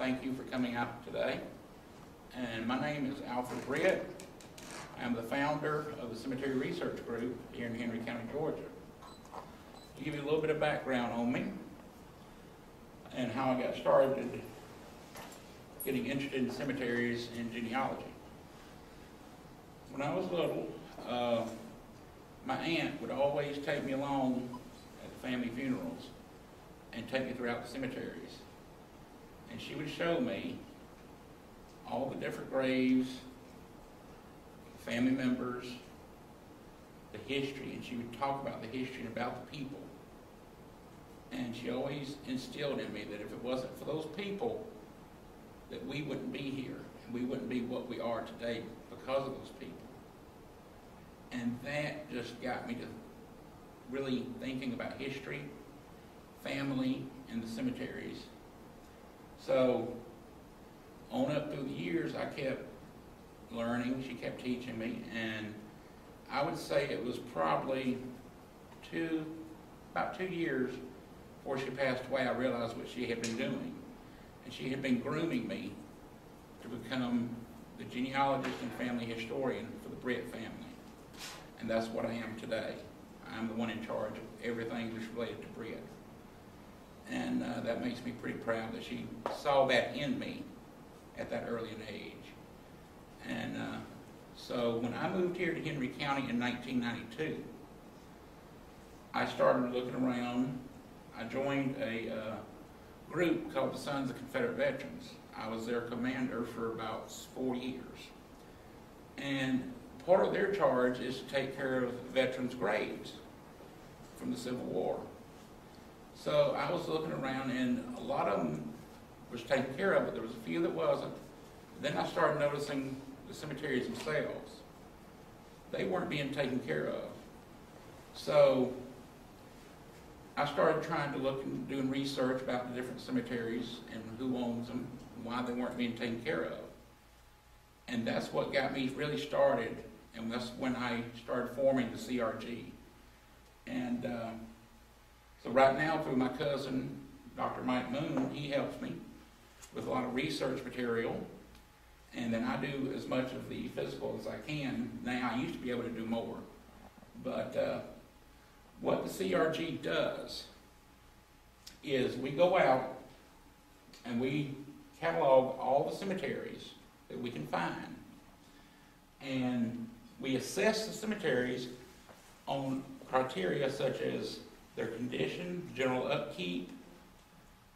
thank you for coming out today. And my name is Alfred Britt. I'm the founder of the Cemetery Research Group here in Henry County, Georgia. To give you a little bit of background on me and how I got started getting interested in cemeteries and genealogy. When I was little, my aunt would always take me along at the family funerals and take me throughout the cemeteries. And she would show me all the different graves, family members, the history, and she would talk about the history and about the people. And she always instilled in me that if it wasn't for those people, that we wouldn't be here, and we wouldn't be what we are today because of those people. And that just got me to really thinking about history, family, and the cemeteries. So, on up through the years, I kept learning, she kept teaching me, and I would say it was probably about 2 years before she passed away, I realized what she had been doing. And she had been grooming me to become the genealogist and family historian for the Britt family. And that's what I am today. I'm the one in charge of everything that's related to Britt. And that makes me pretty proud that she saw that in me at that early an age. And so when I moved here to Henry County in 1992, I started looking around. I joined a group called the Sons of Confederate Veterans. I was their commander for about 4 years. And part of their charge is to take care of veterans' graves from the Civil War. So I was looking around, and a lot of them was taken care of, but there was a few that wasn't. Then I started noticing the cemeteries themselves. They weren't being taken care of. So I started trying to look and doing research about the different cemeteries and who owns them, and why they weren't being taken care of. And that's what got me really started, and that's when I started forming the CRG. And so right now, through my cousin, Dr. Mike Moon, he helps me with a lot of research material, and then I do as much of the physical as I can. Now, I used to be able to do more, but what the CRG does is we go out and we catalog all the cemeteries that we can find, and we assess the cemeteries on criteria such as their condition, general upkeep,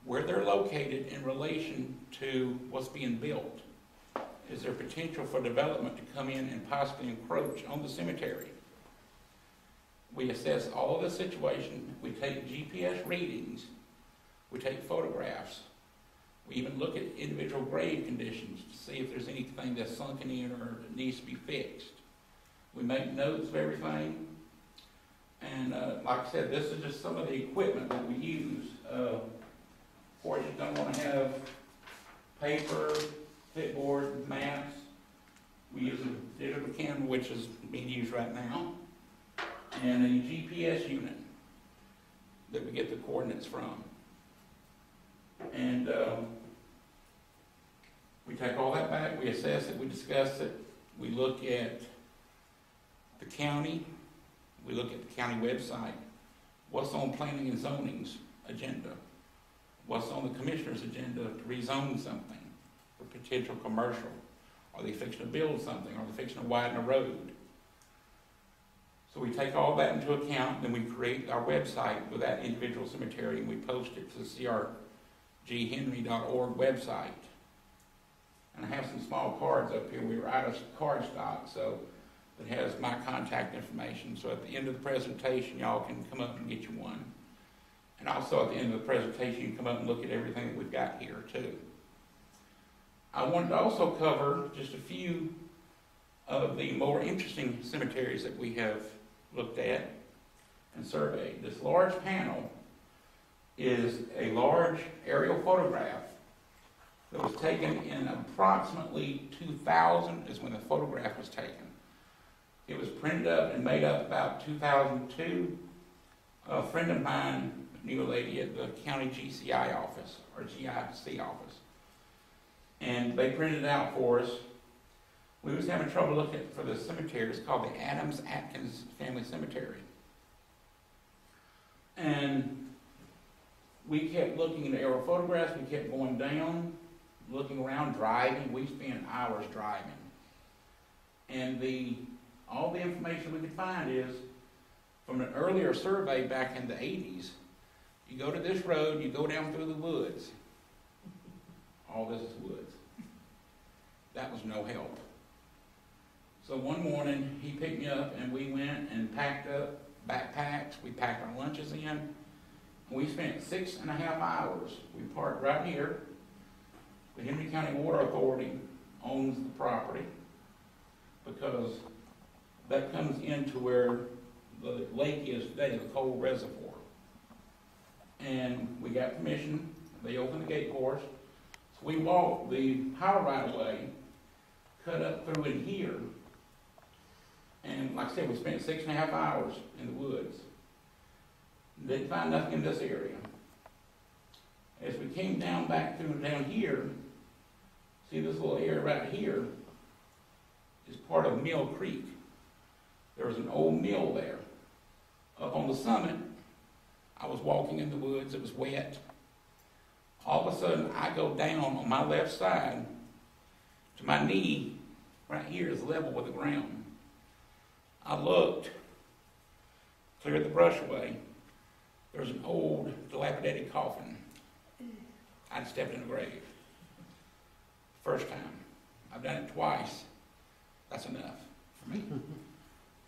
where they're located in relation to what's being built. Is there potential for development to come in and possibly encroach on the cemetery? We assess all of the situation. We take GPS readings. We take photographs. We even look at individual grave conditions to see if there's anything that's sunken in or needs to be fixed. We make notes of everything. And like I said, this is just some of the equipment that we use. Of course, you're going to want to have paper, clipboard, maps. We use a digital camera, which is being used right now, and a GPS unit that we get the coordinates from. And we take all that back, we assess it, we discuss it, we look at the county, we look at the county website, what's on planning and zoning's agenda, what's on the commissioner's agenda to rezone something for potential commercial. Are they fixing to build something? Are they fixing to widen a road? So we take all that into account, then we create our website with that individual cemetery, and we post it to the crghenry.org website. And I have some small cards up here. We were out of card stock, so it has my contact information. So at the end of the presentation, y'all can come up and get you one. And also at the end of the presentation, you can come up and look at everything that we've got here too. I wanted to also cover just a few of the more interesting cemeteries that we have looked at and surveyed. This large panel is a large aerial photograph that was taken in approximately 2000 is when the photograph was taken. It was printed up and made up about 2002. A friend of mine knew a lady at the county GCI office, or GIC office, and they printed it out for us. We was having trouble looking for the cemetery. It's called the Adams-Atkins Family Cemetery. And we kept looking at aerial photographs. We kept going down, looking around, driving. We spent hours driving. And all the information we could find is from an earlier survey back in the 80s. You go to this road, you go down through the woods. All this is woods. That was no help. So one morning, he picked me up and we went and packed up backpacks. We packed our lunches in. And we spent 6.5 hours. We parked right here. The Henry County Water Authority owns the property because that comes into where the lake is today, the coal reservoir. And we got permission. They opened the gate for us. So we walked the power right of way, cut up through in here. And like I said, we spent 6.5 hours in the woods. Didn't find nothing in this area. As we came down back through down here, see this little area right here is part of Mill Creek. There was an old mill there. Up on the summit, I was walking in the woods, it was wet. All of a sudden, I go down on my left side to my knee, right here is level with the ground. I looked, cleared the brush away. There's an old, dilapidated coffin. I'd stepped in a grave. First time. I've done it twice. That's enough for me.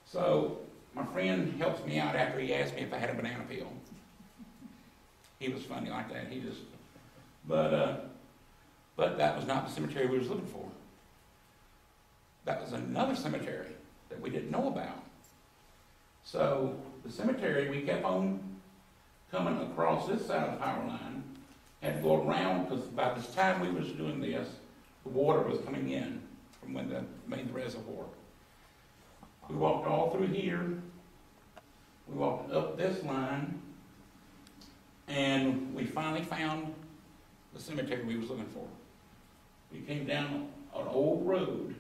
So, my friend helps me out after he asked me if I had a banana peel. He was funny like that. But that was not the cemetery we was looking for. That was another cemetery that we didn't know about. So the cemetery, we kept on coming across this side of the power line, had to go around because by this time we was doing this, the water was coming in from when they made the reservoir. We walked all through here. We walked up this line, and we finally found the cemetery we was looking for. We came down an old road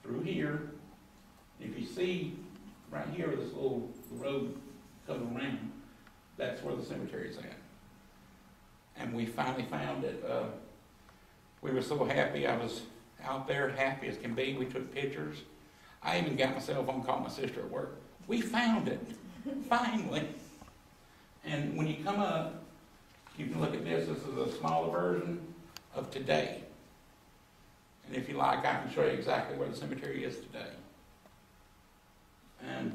through here. If you see right here, this little road coming around, that's where the cemetery is at. And we finally found it. We were so happy. I was out there happy as can be. We took pictures. I even got my cell phone, called my sister at work. We found it, finally. And when you come up, you can look at this. This is a smaller version of today. And if you like, I can show you exactly where the cemetery is today. And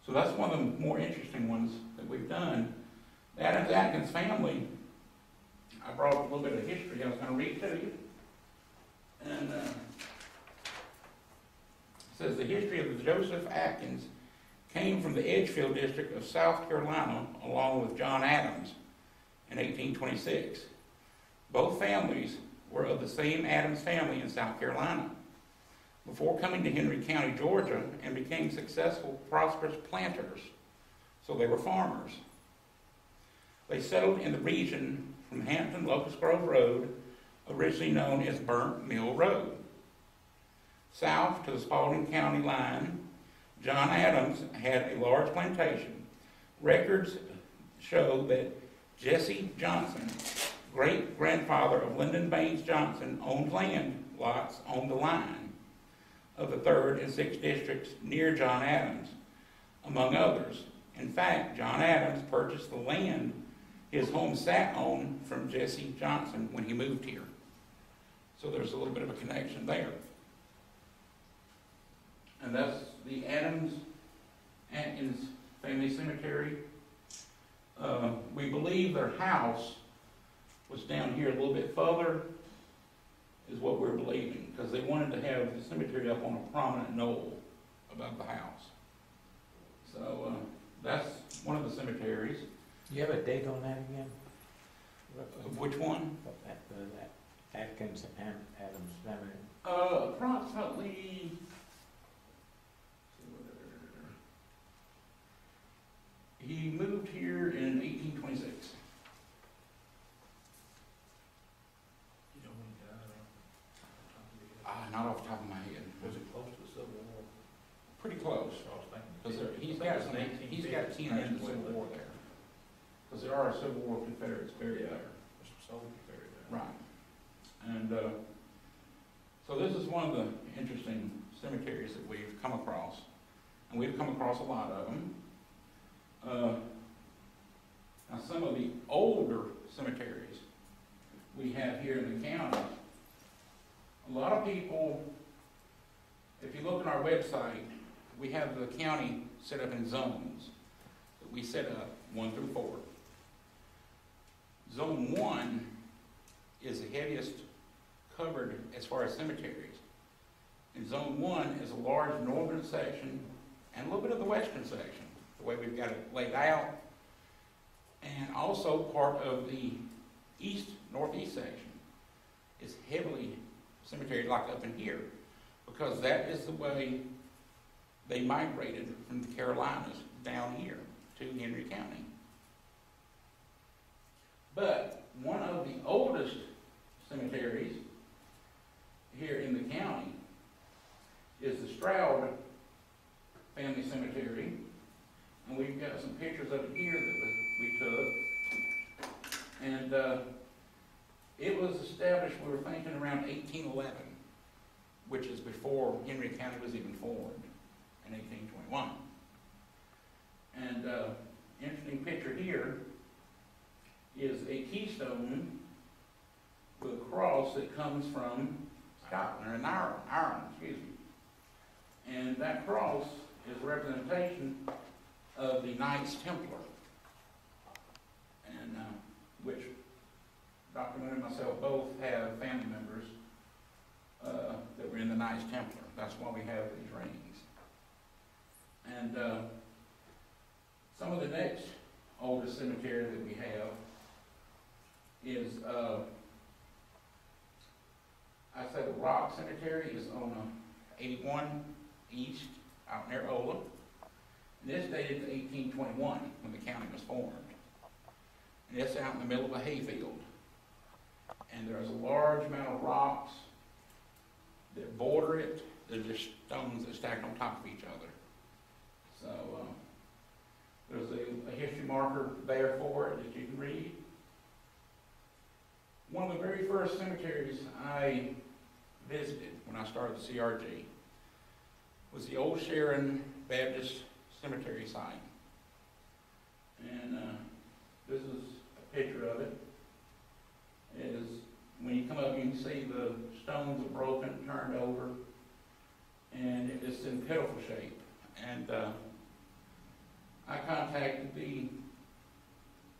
so that's one of the more interesting ones that we've done. The Adams-Atkins family, I brought up a little bit of history I was going to read to you. And it says the history of the Joseph Atkins came from the Edgefield district of South Carolina along with John Adams in 1826. Both families were of the same Adams family in South Carolina. Before coming to Henry County, Georgia, and became successful, prosperous planters. So they were farmers. They settled in the region from Hampton Locust Grove Road, originally known as Burnt Mill Road. South to the Spalding County line, John Adams had a large plantation. Records show that Jesse Johnson, great-grandfather of Lyndon Baines Johnson, owned land lots on the line of the 3rd and 6th districts near John Adams, among others. In fact, John Adams purchased the land his home sat on from Jesse Johnson when he moved here. So there's a little bit of a connection there. And that's the Adams-Atkins Family Cemetery. We believe their house was down here a little bit further, is what we're believing, because they wanted to have the cemetery up on a prominent knoll above the house. So that's one of the cemeteries. Do you have a date on that again? Which one? That Atkins and Adams Cemetery. Approximately. He moved here in 1826. You 10 in the Civil War there. Because there are Civil War Confederates buried there. Mr. Sullivan buried there. Right. And so this is one of the interesting cemeteries that we've come across. And we've come across a lot of them. Now some of the older cemeteries we have here in the county, a lot of people, if you look at our website, we have the county set up in zones that we set up 1 through 4. Zone 1 is the heaviest covered as far as cemeteries. And Zone 1 is a large northern section and a little bit of the western section, the way we've got it laid out, and also part of the northeast section is heavily cemetery like up in here, because that is the way they migrated from the Carolinas down here to Henry County. But one of the oldest cemeteries here in the county is the Stroud Family Cemetery, and we've got some pictures of it here that we took. And it was established, we were thinking, around 1811, which is before Henry County was even formed in 1821. And interesting picture here is a keystone with a cross that comes from Scotland, or Ireland, excuse me. And that cross is a representation of the Knights Templar, and which Dr. Moon and myself both have family members that were in the Knights Templar. That's why we have these rings. And some of the next oldest cemetery that we have is, I said the Rock Cemetery is on 81 East out near Ola. And it's dated to 1821 when the county was formed. And it's out in the middle of a hayfield. And there's a large amount of rocks that border it. They're just stones that stack on top of each other. So there's a history marker there for it that you can read. One of the very first cemeteries I visited when I started the CRG was the Old Sharon Baptist Cemetery site. And this is a picture of it. When you come up, you can see the stones are broken, turned over, and it's in pitiful shape. And I contacted the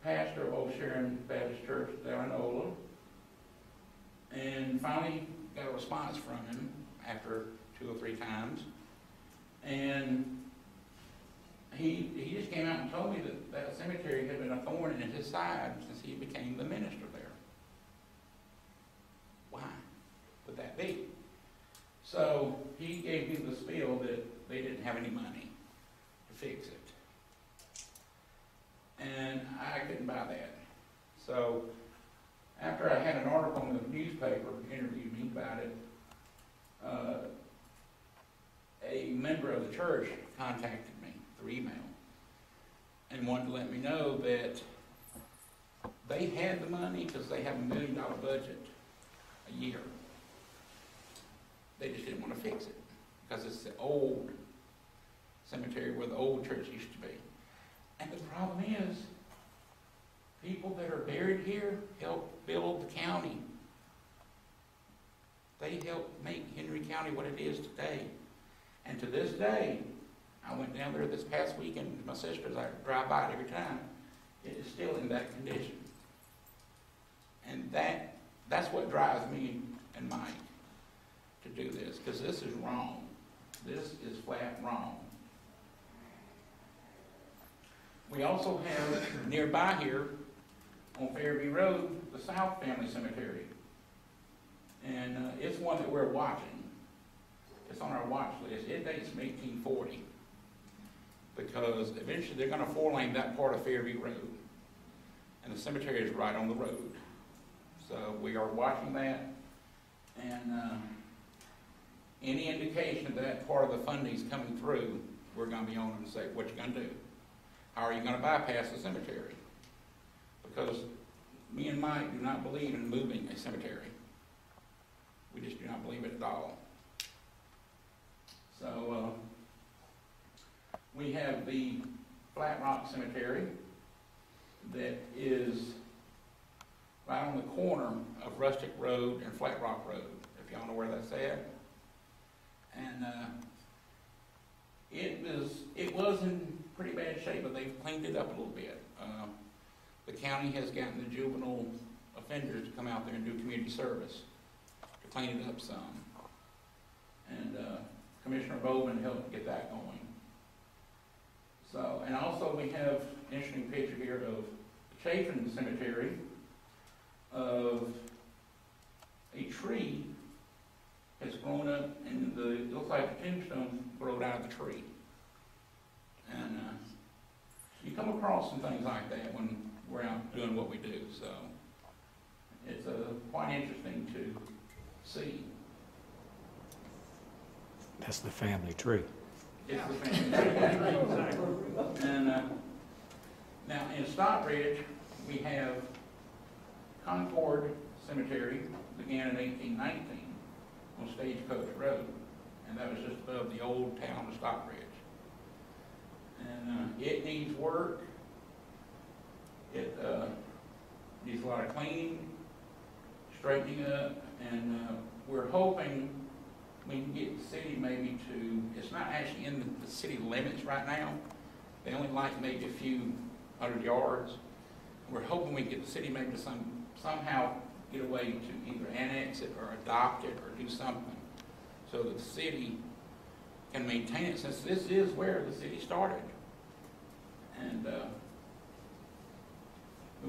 pastor of Old Sharon Baptist Church down in Ola, and finally got a response from him after 2 or 3 times. And he just came out and told me that that cemetery had been a thorn in his side since he became the minister there. Why would that be? So he gave me the spiel that they didn't have any money to fix it. And I couldn't buy that. So after I had an article in the newspaper interviewed me about it, a member of the church contacted me through email and wanted to let me know that they had the money because they have $1 million budget a year. They just didn't want to fix it because it's the old cemetery where the old church used to be. And the problem is, people that are buried here help build the county. They help make Henry County what it is today. And to this day, I went down there this past weekend with my sisters. I drive by it every time. It is still in that condition. And that's what drives me and Mike to do this, because this is wrong. This is flat wrong. We also have nearby here on Fairview Road, the South Family Cemetery. And it's one that we're watching. It's on our watch list. It dates from 1840 because eventually they're going to 4-lane that part of Fairview Road. And the cemetery is right on the road. So we are watching that. And any indication of that part of the funding is coming through, we're going to be on them and say, what you going to do? are you gonna bypass the cemetery? Because me and Mike do not believe in moving a cemetery. We just do not believe it at all. So, we have the Flat Rock Cemetery that is right on the corner of Rustic Road and Flat Rock Road, if y'all know where that's at. And it was in pretty bad shape, but they've cleaned it up a little bit. The county has gotten the juvenile offenders to come out there and do community service to clean it up some. And Commissioner Bowman helped get that going. So, and also we have an interesting picture here of the Chafin Cemetery of a tree has grown up, and it looks like the tombstone growed out of the tree. And you come across some things like that when we're out doing what we do, so it's quite interesting to see. That's the family tree. It's the family tree. And now in Stockbridge, we have Concord Cemetery, began in 1819 on Stagecoach Road, and that was just above the old town of Stockbridge. And it needs work. It needs a lot of cleaning, straightening up, and we're hoping we can get the city maybe to, it's not actually in the city limits right now. They only like maybe a few 100 yards. We're hoping we can get the city maybe to somehow get a way to either annex it or adopt it or do something so that the city can maintain it, since this is where the city started. And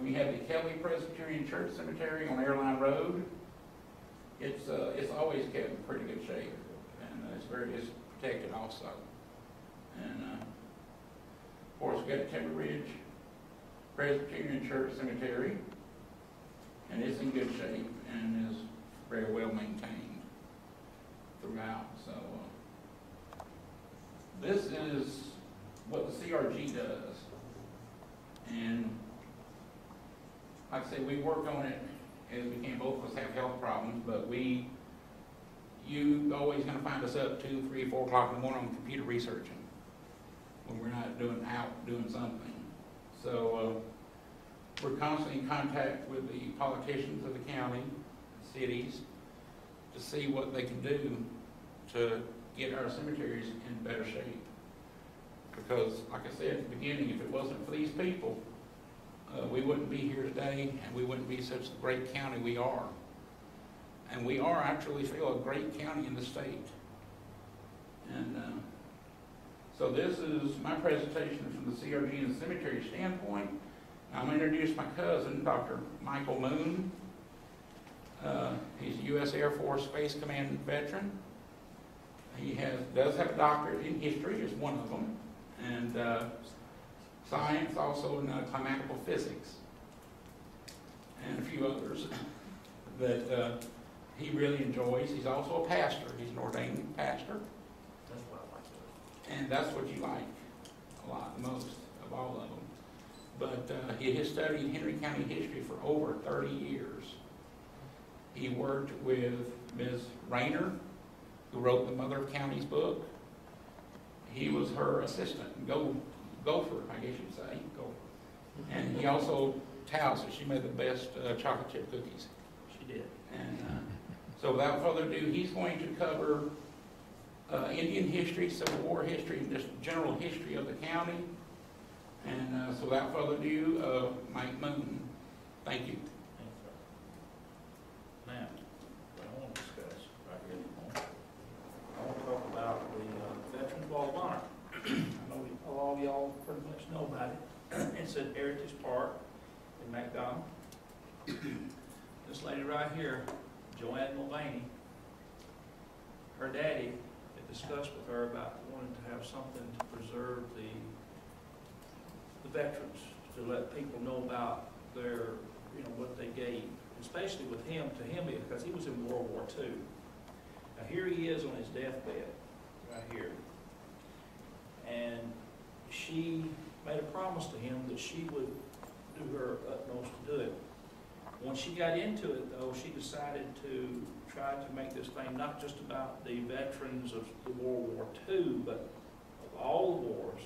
we have the Kelly Presbyterian Church Cemetery on Airline Road. It's always kept in pretty good shape, and it's protected also. And of course, we got Timber Ridge Presbyterian Church Cemetery, and it's in good shape and is very well maintained throughout. So this is what the CRG does, and like I say, we work on it as we can. Both of us have health problems, but you always going to find us up 2, 3, 4 o'clock in the morning on computer researching when we're not doing something. So we're constantly in contact with the politicians of the county, cities, to see what they can do to get our cemeteries in better shape. Because, like I said at the beginning, if it wasn't for these people, we wouldn't be here today, and we wouldn't be such a great county we are. And we are, I truly feel, a great county in the state. And so this is my presentation from the CRG and the cemetery standpoint. I'm going to introduce my cousin, Dr. Michael Moon. He's a U.S. Air Force Space Command veteran. He does have a doctorate in history, is one of them, and science, also in climatical physics, and a few others that he really enjoys. He's also a pastor. He's an ordained pastor. That's what I like to do. And that's what you like a lot, most of all of them. But he has studied Henry County history for over 30 years. He worked with Ms. Rayner, who wrote the Mother of Counties book. He was her assistant, gopher, I guess you'd say, gopher. And he also tells that she made the best chocolate chip cookies. She did. And so without further ado, he's going to cover Indian history, Civil War history, and just general history of the county. And so without further ado, Mike Moon. Thank you. Thanks, sir. Now, what I want to discuss right here at the moment, I want to talk about the Veterans Wall of Honor. I know all of y'all pretty much know about it. It's at Heritage Park in McDonald. This lady right here, Joanne Mulvaney, her daddy had discussed with her about wanting to have something to preserve the veterans, to let people know about their, what they gave, especially with him, to him, because he was in World War II. Now here he is on his deathbed, right here. And she made a promise to him that she would do her utmost to do it. When she got into it, though, she decided to try to make this thing not just about the veterans of the World War II, but of all the wars,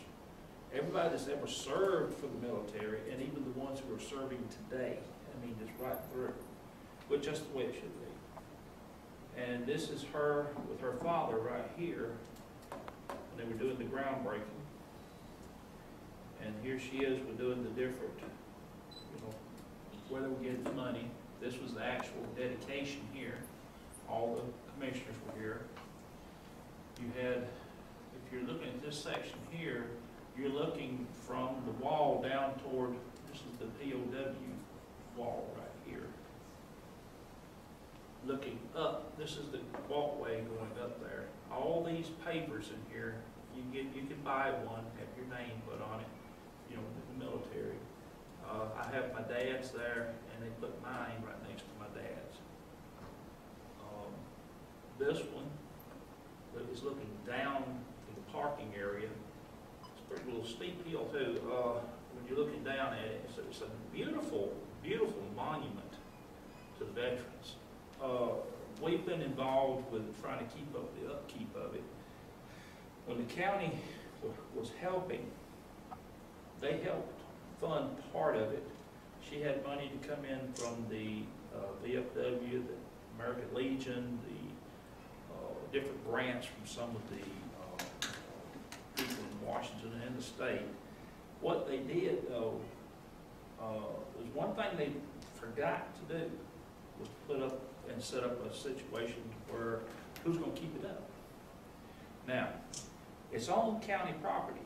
everybody that's ever served for the military, and even the ones who are serving today. I mean, just right through, which that's the way it should be. And this is her with her father right here, when they were doing the groundbreaking. And here she is with doing the different, you know, where they were getting the money. This was the actual dedication here. All the commissioners were here. You had, if you're looking at this section here, you're looking from the wall down toward, this is the POW wall right here. Looking up, this is the walkway going up there. All these papers in here, you can buy one, have your name put on it, you know, in the military. I have my dad's there, and they put mine right next to my dad's. This one that is looking down to the parking area. It's a pretty little steep hill too. When you're looking down at it, it's a beautiful, beautiful monument to the veterans. We've been involved with trying to keep up the upkeep of it. When the county was helping, they helped fund part of it. She had money to come in from the VFW, the American Legion, the different grants from some of the people in Washington and the state. What they did, though, was one thing they forgot to do was to put up and set up a situation where who's going to keep it up. Now, it's on county property,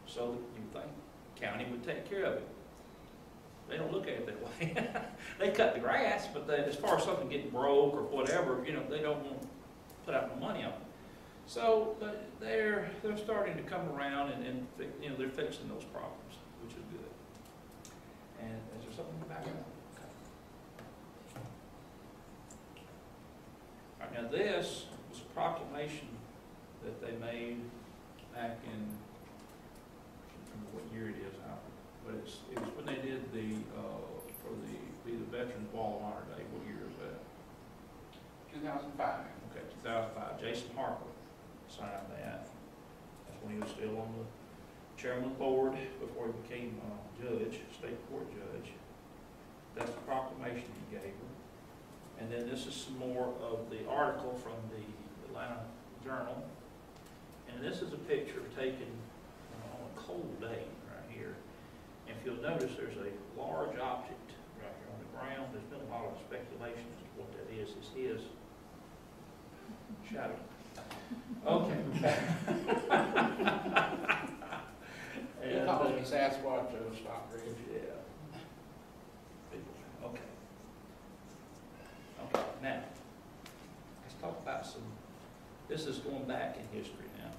so you think county would take care of it. They don't look at it that way. They cut the grass, but as far as something getting broke or whatever, you know, they don't want to put out no money on it. So they're starting to come around and you know, they're fixing those problems, which is good. And is there something in the background? Okay. All right, now this was a proclamation that they made back in, I can't remember what year it is now, but it was when they did the for the Veterans Wall of Honor Day. What year is that? 2005. Okay, 2005. Jason Harper signed that. That's when he was still on the chairman of the board before he became judge, state court judge. That's the proclamation he gave her. And then this is some more of the article from the Atlanta Journal. And this is a picture taken on a cold day right here. And if you'll notice, there's a large object right here on the ground. There's been a lot of speculation as to what that is. It's his shadow. Okay. He calls me Sasquatch or Stockbridge. Yeah. Okay. Okay, now, let's talk about some, this is going back in history now,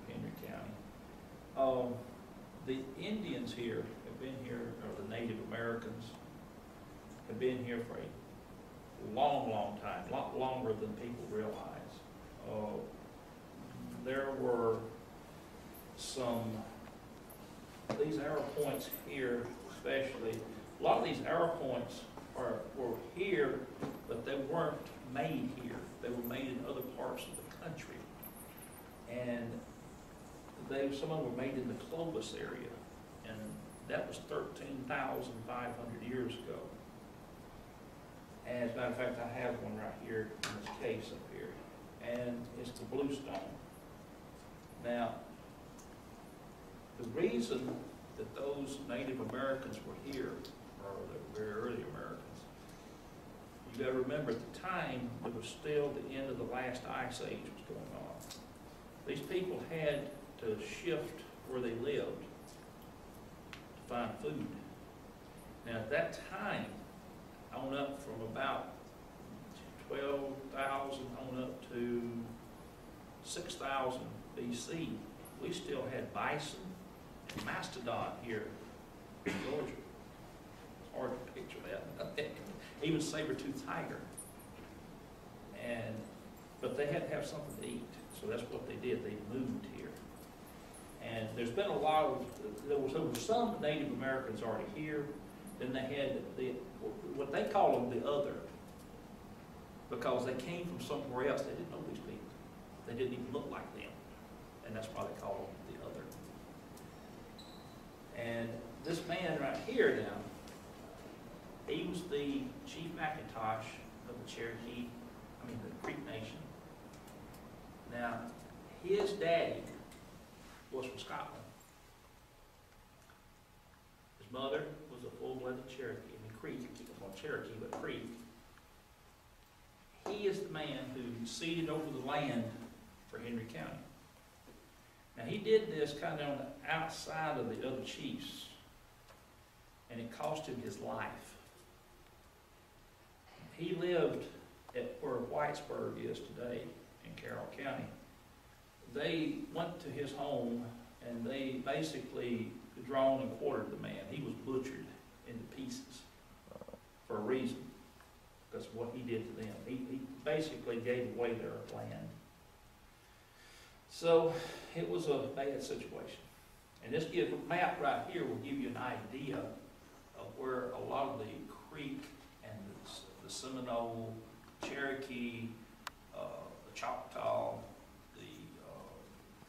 Henry County. The Indians here have been here, or the Native Americans, have been here for a long, long time, a lot longer than people realize. There were some, these arrow points here especially, a lot of these arrow points were here, but they weren't made here. They were made in other parts of the country. And some of them were made in the Clovis area, and that was 13,500 years ago. And as a matter of fact, I have one right here in this case up here, and it's the bluestone. Now, the reason that those Native Americans were here, or the very early Americans, you got to remember at the time it was still the end of the last ice age was going on. These people had to shift where they lived to find food. Now at that time, on up from about 12,000 on up to 6,000 BC, we still had bison and mastodon here in Georgia. It's hard to picture that. Even saber-toothed tiger. But they had to have something to eat, so that's what they did. They moved here. And there's been a lot of, there was some Native Americans already here, then they had what they call them the other, because they came from somewhere else. They didn't know these people. They didn't even look like them, and that's why they call them the other. And this man right here now, he was the chief Macintosh of the the Creek Nation. Now, his daddy was from Scotland. His mother was a full-blooded Cherokee. Creek, well, Cherokee, but Creek. He is the man who ceded over the land for Henry County. Now, he did this kind of on the outside of the other chiefs, and it cost him his life. He lived at where Whitesburg is today in Carroll County. They went to his home, and they basically drawn and quartered the man. He was butchered into pieces for a reason, because of what he did to them. He basically gave away their land. So it was a bad situation. And this map right here will give you an idea of where a lot of the Creek and the Seminole, Cherokee, the Choctaw, the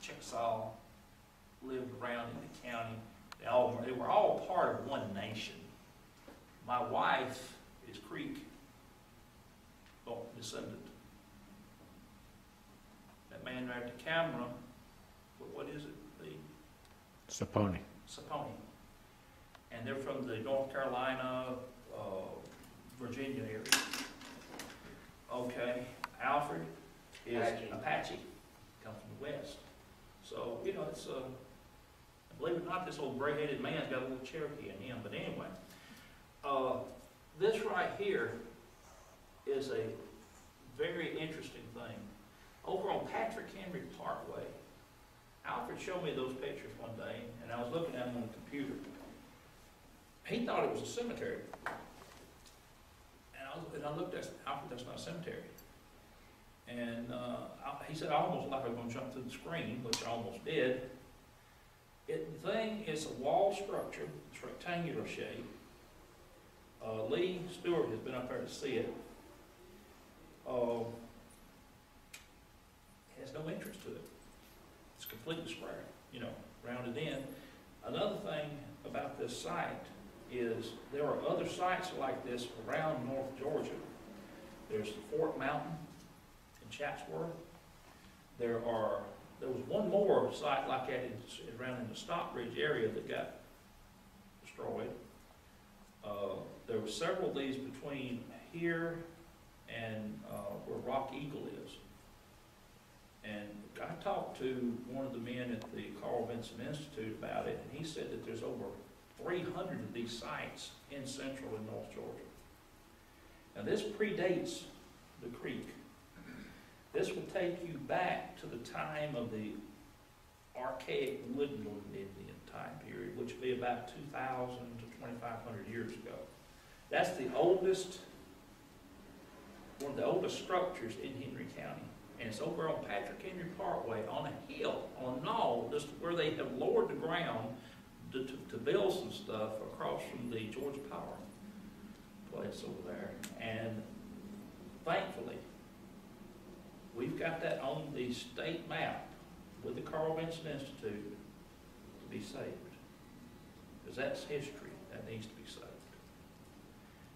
Chickasaw lived around in the county. They were all part of one nation. My wife is Creek descendant. That man right at the camera, what is it? Saponi. Saponi. And they're from the North Carolina, Virginia area. Okay. Alfred is Apache. Comes from the West. So, you know, it's believe it or not, this old gray-headed man's got a little Cherokee in him. But anyway, this right here is a very interesting thing. Over on Patrick Henry Parkway, Alfred showed me those pictures one day, and I was looking at them on the computer. He thought it was a cemetery. And I looked at Alfred, that's not a cemetery. And he said, I almost like I was going to jump through the screen, which I almost did. The thing is a wall structure, it's rectangular shape. Lee Stewart has been up there to see it. Has no entrance to it. It's completely square, you know, rounded in. Another thing about this site is there are other sites like this around North Georgia. There's Fort Mountain in Chatsworth. There was one more site like that around in the Stockbridge area that got destroyed. There were several of these between here and where Rock Eagle is. And I talked to one of the men at the Carl Vinson Institute about it, and he said that there's over 300 of these sites in central and north Georgia. Now this predates the creek. This will take you back to the time of the archaic woodland Indian time period, which would be about 2,000 to 2,500 years ago. That's the oldest, one of the oldest structures in Henry County. And it's over on Patrick Henry Parkway on a hill, on a knoll, just where they have lowered the ground to build some stuff across from the Georgia Power place over there. And thankfully, we've got that on the state map with the Carl Vinson Institute to be saved. Because that's history that needs to be saved.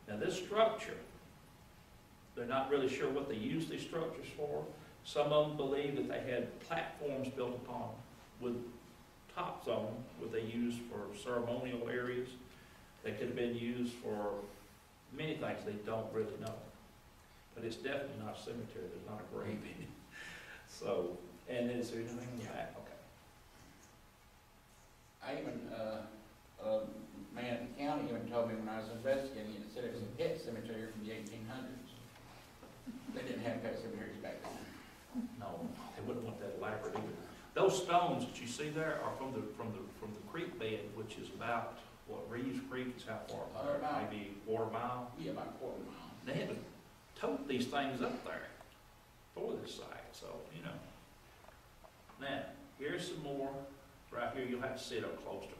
Now this structure, they're not really sure what they use these structures for. Some of them believe that they had platforms built upon them with tops on them, what they used for ceremonial areas. They could have been used for many things they don't really know. But it's definitely not a cemetery. There's not a grave in it. So, and then is there anything in the back? Okay. I even, a man in the county even told me when I was investigating it, said it was a pet cemetery from the 1800s. They didn't have pet cemeteries back then. No, they wouldn't want that elaborate either. Those stones that you see there are from the creek bed, which is about, what, Reeves Creek is how far? Maybe a quarter mile? Yeah, about a quarter mile. They had to tote these things up there for this site, so, you know. Now, here's some more right here, you'll have to sit up closer.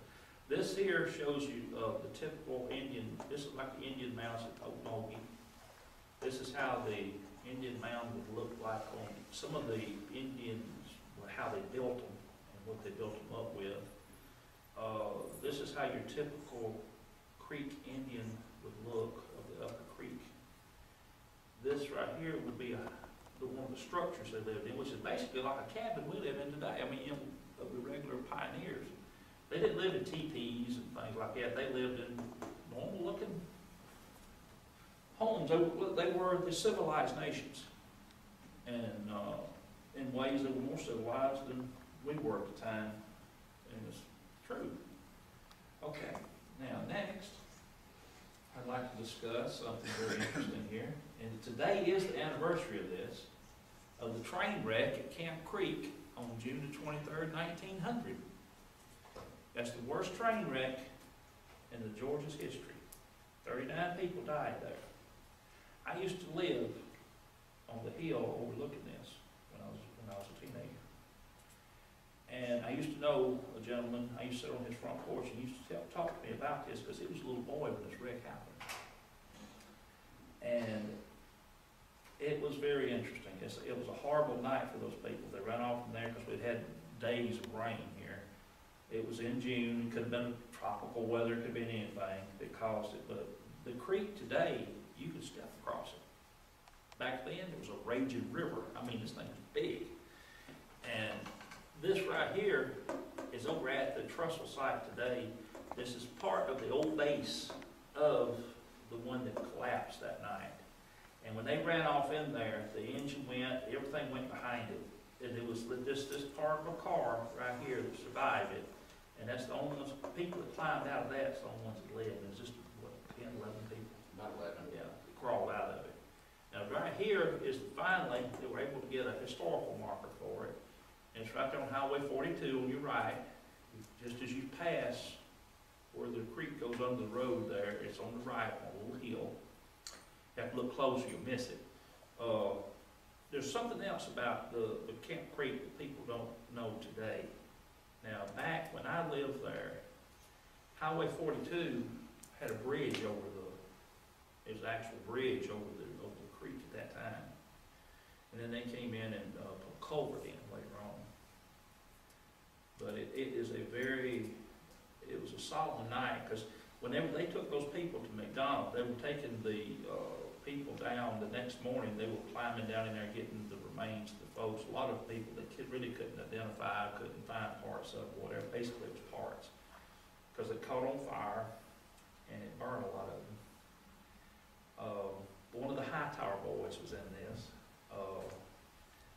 This here shows you the typical Indian, this is like the Indian mounds at Okmulgee. This is how the Indian mound would look like on some of the Indians, how they built them and what they built them up with. This is how your typical Creek Indian would look of the Upper Creek. This right here would be one of the structures they lived in, which is basically like a cabin we live in today. I mean, you know, of the regular pioneers. They didn't live in teepees and things like that. They lived in normal looking homes. They were the civilized nations. And in ways they were more civilized than we were at the time. And it's true. Okay, now next, I'd like to discuss something very interesting here. And today is the anniversary of this, of the train wreck at Camp Creek on June the 23rd, 1900. That's the worst train wreck in the Georgia's history. 39 people died there. I used to live on the hill overlooking this when I was a teenager. And I used to know a gentleman, I used to sit on his front porch and he used to talk to me about this because he was a little boy when this wreck happened. And it was very interesting. It was a horrible night for those people. They ran off from there because we'd had days of rain here. It was in June. It could have been tropical weather. It could have been anything that caused it. But the creek today, you could step across it. Back then, it was a raging river. I mean, this thing was big. And this right here is over at the trestle site today. This is part of the old base of the one that collapsed that night. And when they ran off in there, the engine went, everything went behind it. And it was this part of a car right here that survived it. And that's the only ones, people that climbed out of that's the only ones that lived. It was just, what, 10, 11 people? About 11. Yeah, that crawled out of it. Now right here is finally, they were able to get a historical marker for it. And it's right there on Highway 42 on your right. Just as you pass where the creek goes under the road there, it's on the right on a little hill. You have to look closer, you'll miss it. There's something else about the Camp Creek that people don't know today. Now, back when I lived there, Highway 42 had a bridge over it was an actual bridge over the creek at that time. And then they came in and put a culvert in later on. But it was a solemn night because whenever they took those people to McDonald, they were taking the people down the next morning. They were climbing down in there getting the remains of the folks. A lot of people they really couldn't identify, couldn't find parts of whatever. Basically, it was parts because it caught on fire and it burned a lot of them. One of the Hightower boys was in this.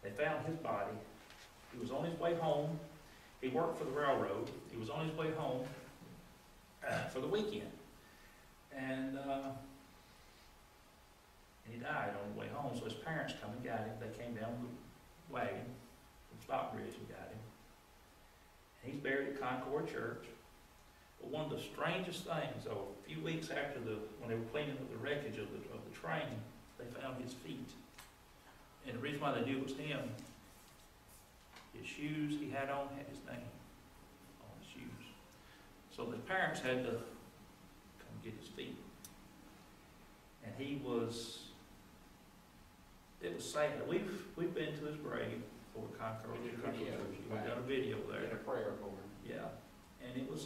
They found his body. He was on his way home. He worked for the railroad. He was on his way home for the weekend. And he died on the way home. So his parents come and got him. They came down with a wagon from Stockbridge and got him. And he's buried at Concord Church. But one of the strangest things, though, a few weeks after when they were cleaning up the wreckage of the train, they found his feet. And the reason why they knew it was him, his shoes he had on had his name on his shoes. So the parents had to come get his feet. And it was sad. We've been to his grave over Concord. We've done a video there. Did a prayer for him. Yeah. And it's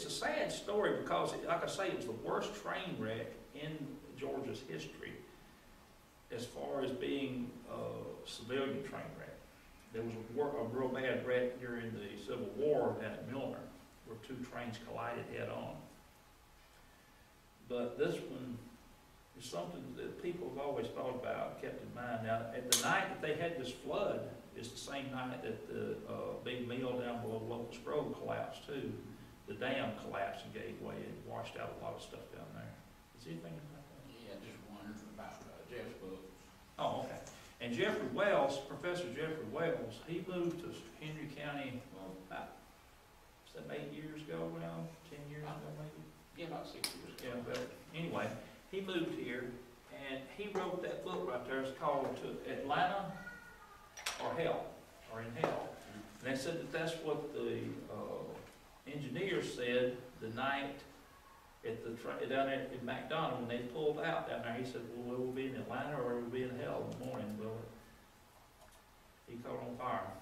a sad story because, like I say, it was the worst train wreck in Georgia's history as far as being a civilian train wreck. There was a real bad wreck during the Civil War down at Milner where two trains collided head on. But this one is something that people have always thought about, kept in mind. Now, at the night that they had this flood, it's the same night that the big mill down below Locust Road collapsed too. The dam collapsed and gave way and washed out a lot of stuff down there. Is there anything about that? Yeah, just wondering about Jeff's book. Oh, okay. And Jeffrey Wells, Professor Jeffrey Wells, he moved to Henry County, well, about 7, 8 years ago now, 10 years ago maybe? Yeah, about 6 years ago. Yeah, but anyway, he moved here and he wrote that book right there. It's called To Atlanta or Hell, or in Hell. And they said that that's what the engineer said the night at the down there at McDonald when they pulled out down there. He said, well, we'll be in Atlanta or we'll be in hell in the morning. Well, he caught on fire.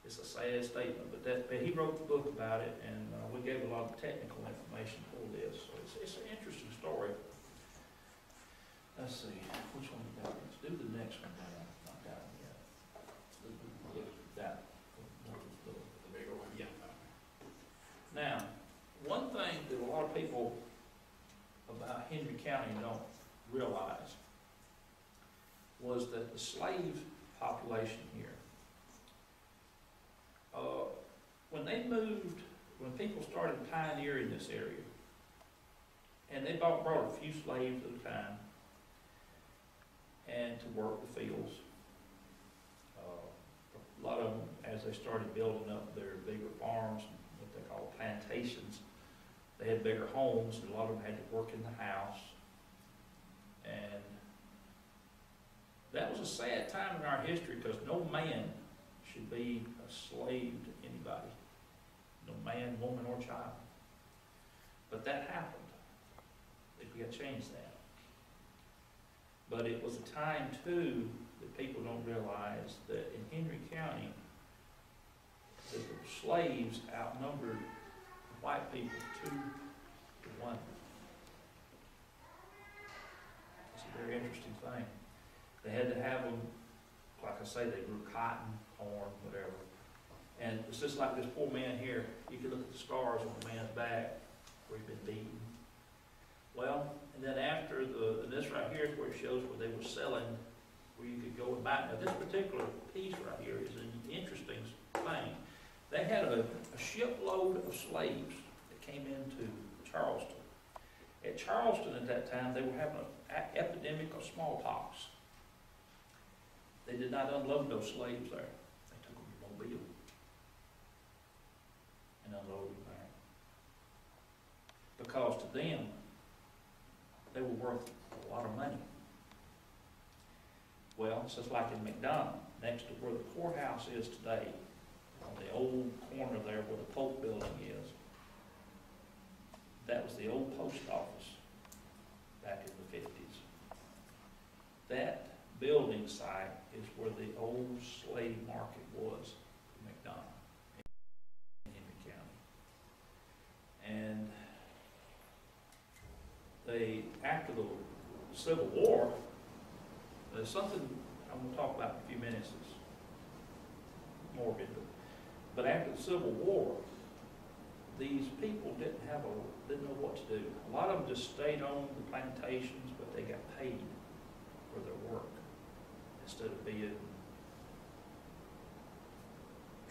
It's a sad statement, but he wrote the book about it, and we gave a lot of technical information for this. So it's an interesting story. Let's see, which one we got? Let's do the next one. Not that one yet. That. The bigger one. Yeah. Now, one thing that a lot of people about Henry County don't realize was that the slave population here, when they moved, when people started pioneering this area, and they brought a few slaves at a time, and to work the fields. A lot of them, as they started building up their bigger farms, what they call plantations, they had bigger homes, and a lot of them had to work in the house. And that was a sad time in our history, because no man should be a slave to anybody. No man, woman, or child. But that happened. We got to change that. But it was a time, too, that people don't realize that in Henry County, that the slaves outnumbered white people 2 to 1. It's a very interesting thing. They had to have them, like I say, they grew cotton, corn, whatever. And it's just like this poor man here. You can look at the scars on the man's back where he's been beaten. Well, and then after this right here is where it shows where they were selling, where you could go and buy. Now this particular piece right here is an interesting thing. They had a shipload of slaves that came into Charleston. At Charleston at that time, they were having an epidemic of smallpox. They did not unload those slaves there. They took them to Mobile and unloaded them there. Because to them, they were worth a lot of money. Well, it's just like in McDonald, next to where the courthouse is today, on the old corner there where the Polk building is, that was the old post office back in the 50s. That building site is where the old slave market was in McDonald, in Henry County. And after the Civil War, there's something I'm going to talk about in a few minutes that's morbid, but after the Civil War, these people didn't know what to do. A lot of them just stayed on the plantations, but they got paid for their work instead of being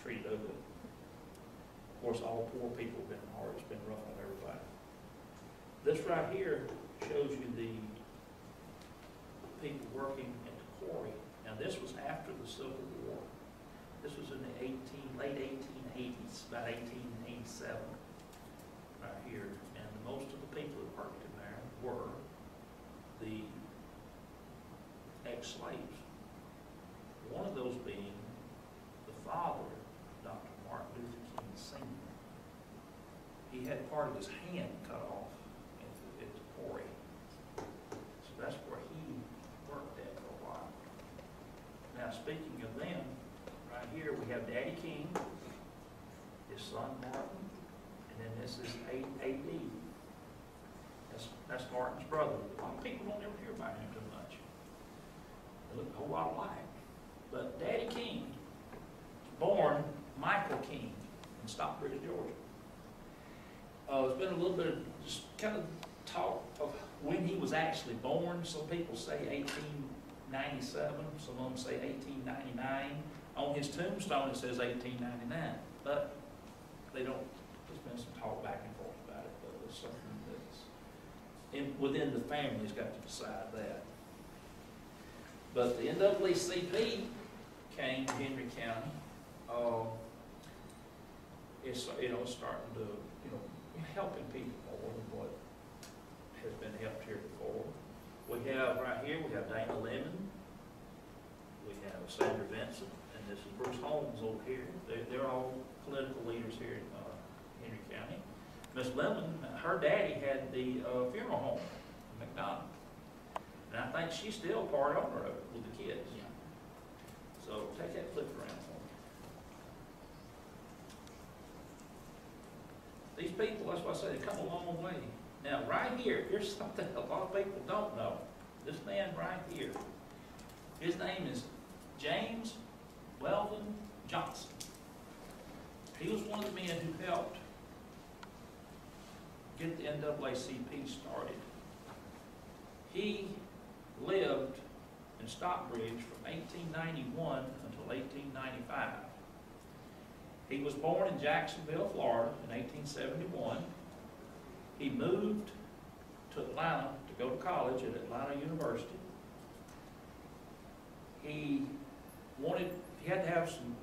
treated ugly. Of course, all poor people have been hard. It's been rough on everybody. This right here shows you the people working at the quarry. Now this was after the Civil War. This was in the late 1880s, about 1887, right here. And most of the people that worked in there were the ex-slaves. One of those being the father of Dr. Martin Luther King Sr. He had part of his hand cut off at the quarry. So that's where he worked at for a while. Now speaking of them, right here we have Daddy King, his son Martin, and then this is A.D. That's Martin's brother. A lot of people don't ever hear about him too much. They look a whole lot alike. But Daddy King was born Michael King in Stockbridge, Georgia. There's been a little bit of just kind of talk of when he was actually born. Some people say 1897, some of them say 1899. On his tombstone it says 1899, but they don't, there's been some talk back and forth about it, but it's something that's within the family's got to decide that. But the NWCP came to Henry County. It's starting to helping people more than what has been helped here before. We have right here, we have Dana Lemon, we have Sandra Vincent, and and this is Bruce Holmes over here. They're all political leaders here in Henry County. Miss Lemon, her daddy had the funeral home in McDonough. And I think she's still part owner of it with the kids. Yeah. So take that flip around for me. These people, that's why I say they come a long way. Now, right here, here's something a lot of people don't know. This man right here, his name is James Weldon Johnson. He was one of the men who helped get the NWCP started. He lived in Stockbridge from 1891 until 1895. He was born in Jacksonville, Florida in 1871. He moved to Atlanta to go to college at Atlanta University. He had to have some,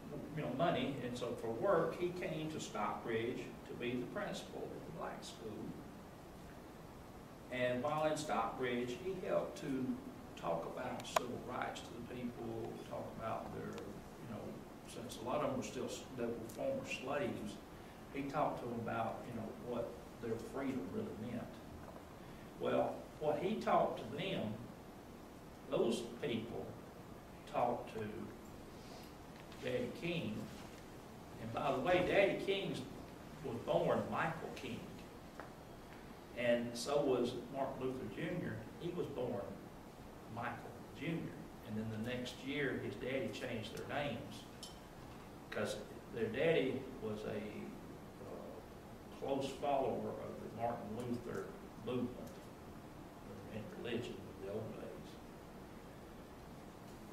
money, and so for work, he came to Stockbridge to be the principal of the black school. And while in Stockbridge, he helped to talk about civil rights to the people, talk about their, since a lot of them they were former slaves, he talked to them about, what their freedom really meant. Well, what he talked to them, those people talked to Daddy King. And by the way, Daddy King was born Michael King. And so was Martin Luther Jr. He was born Michael Jr. And then the next year, his daddy changed their names because their daddy was a close follower of the Martin Luther movement in religion in the old days.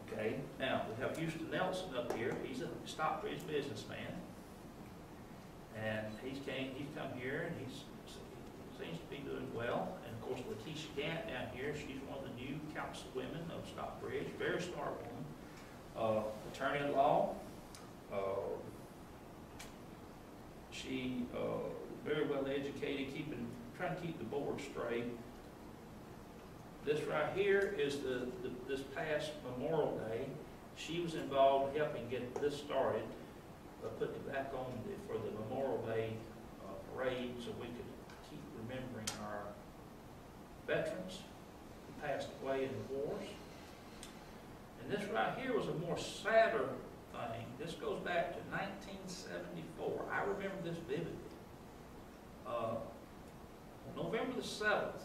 Okay, now we have Houston Nelson up here. He's a Stockbridge businessman, and he's come here and he seems to be doing well. And of course, Letitia Gant down here, she's one of the new councilwomen of Stockbridge, very smart woman, attorney at law. She very well educated, trying to keep the board straight. This right here is this past Memorial Day. She was involved in helping get this started, put it back on for the Memorial Day parade, so we could keep remembering our veterans who passed away in the wars. And this right here was a more sadder thing. This goes back to 1974. I remember this vividly. On November the 7th,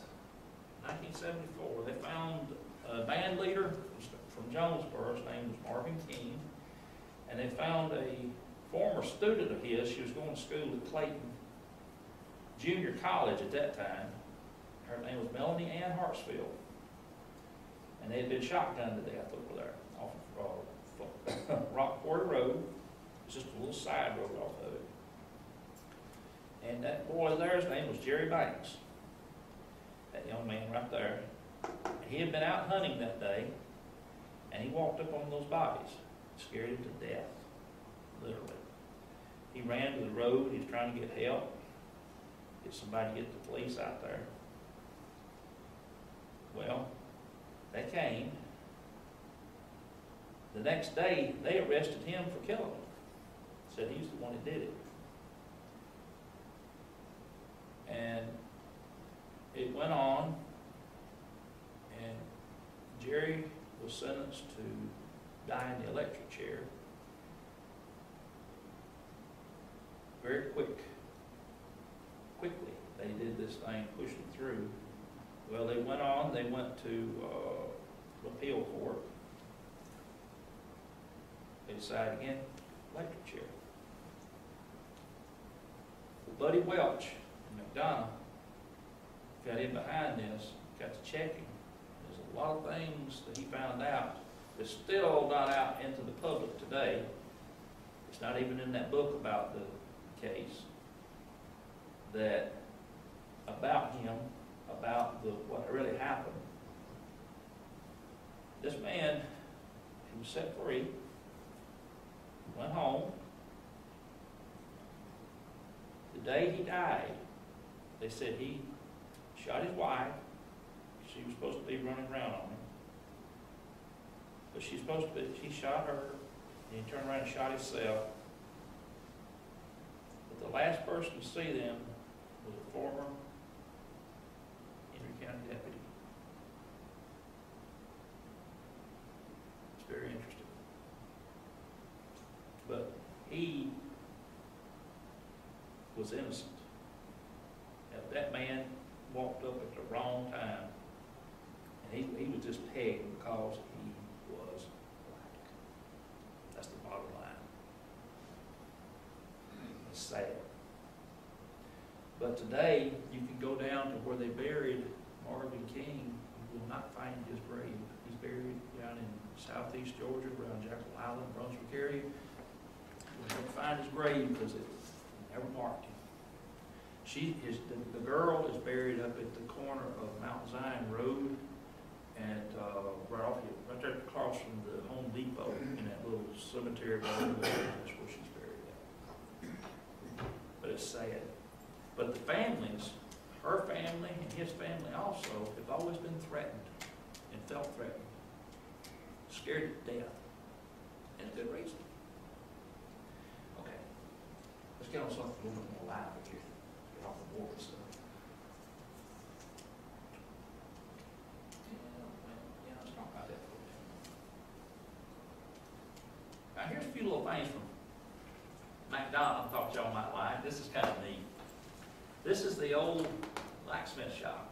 1974, they found a band leader from Jonesboro. His name was Marvin King. And they found a former student of his. She was going to school at Clayton Junior College at that time. Her name was Melanie Ann Hartsfield. And they had been shotgunned to death over there off of Rock Quarry Road. It's just a little side road off of it. And that boy there, his name was Jerry Banks. That young man right there. And he had been out hunting that day, and he walked up on those bodies, scared him to death, literally. He ran to the road. He was trying to get help, get somebody to get the police out there. Well, they came. The next day, they arrested him for killing him. Said he's the one that did it. And it went on, and Jerry was sentenced to die in the electric chair. Very quickly, they did this thing, pushed him through. Well, they went on, they went to appeal court. They decided again, electric chair. Buddy Welch in McDonough got in behind this, got to checking. There's a lot of things that he found out that's still not out into the public today. It's not even in that book about the case. That about him, about what really happened. This man, he was set free, went home. The day he died, they said he shot his wife. She was supposed to be running around on him. But she shot her and he turned around and shot himself. But the last person to see them was a former Henry County deputy. It's very interesting. But he was innocent. Now, that man walked up at the wrong time, and he was just pegged because he was black. That's the bottom line. It's sad. But today, you can go down to where they buried Marvin King. You will not find his grave. He's buried down in southeast Georgia, around Jackal Island, Brunswick area. We don't find his grave because it never marked him. The girl is buried up at the corner of Mount Zion Road, and right there across from the Home Depot in that little cemetery. That's where she's buried at. But it's sad. But the families, her family and his family also, have always been threatened and felt threatened, scared to death, and a good reason. Okay, let's get on something a little bit more lively here. Get off the board stuff. Yeah, let's talk about that for a minute. Now, here's a few little things from McDonald I thought y'all might like. This is kind of neat. This is the old blacksmith shop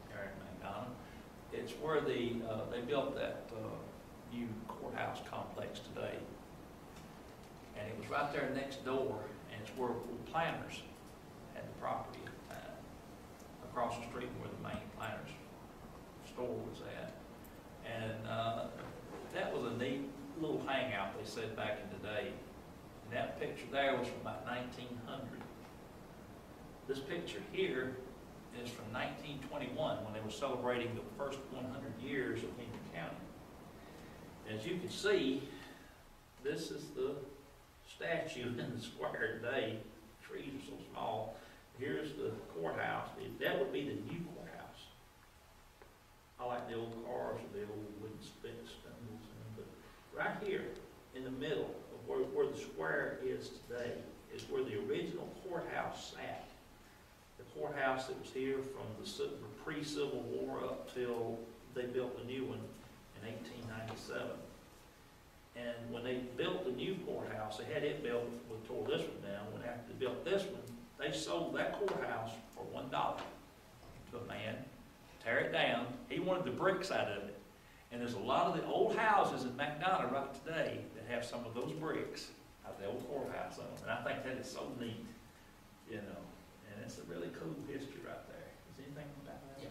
here in McDonald. It's where they built that new courthouse complex today. And it was right there next door, and it's where the planters had the property at the time, across the street where the main planters store was at. And that was a neat little hangout, they said, back in the day. And that picture there was from about 1900. This picture here is from 1921, when they were celebrating the first 100 years of Lincoln County. As you can see, this is the statue in the square today. Trees are so small. Here's the courthouse. That would be the new courthouse. I like the old cars with the old wooden spindles. But right here, in the middle of where the square is today, is where the original courthouse sat. The courthouse that was here from the pre-Civil War up till they built the new one in 1897. And when they built the new courthouse, they had it built, we tore this one down. When after they built this one, they sold that courthouse for $1 to a man, tear it down. He wanted the bricks out of it. And there's a lot of the old houses in McDonough right today that have some of those bricks out of the old courthouse on them. And I think that is so neat, you know. And it's a really cool history right there. Is anything about that? Yeah.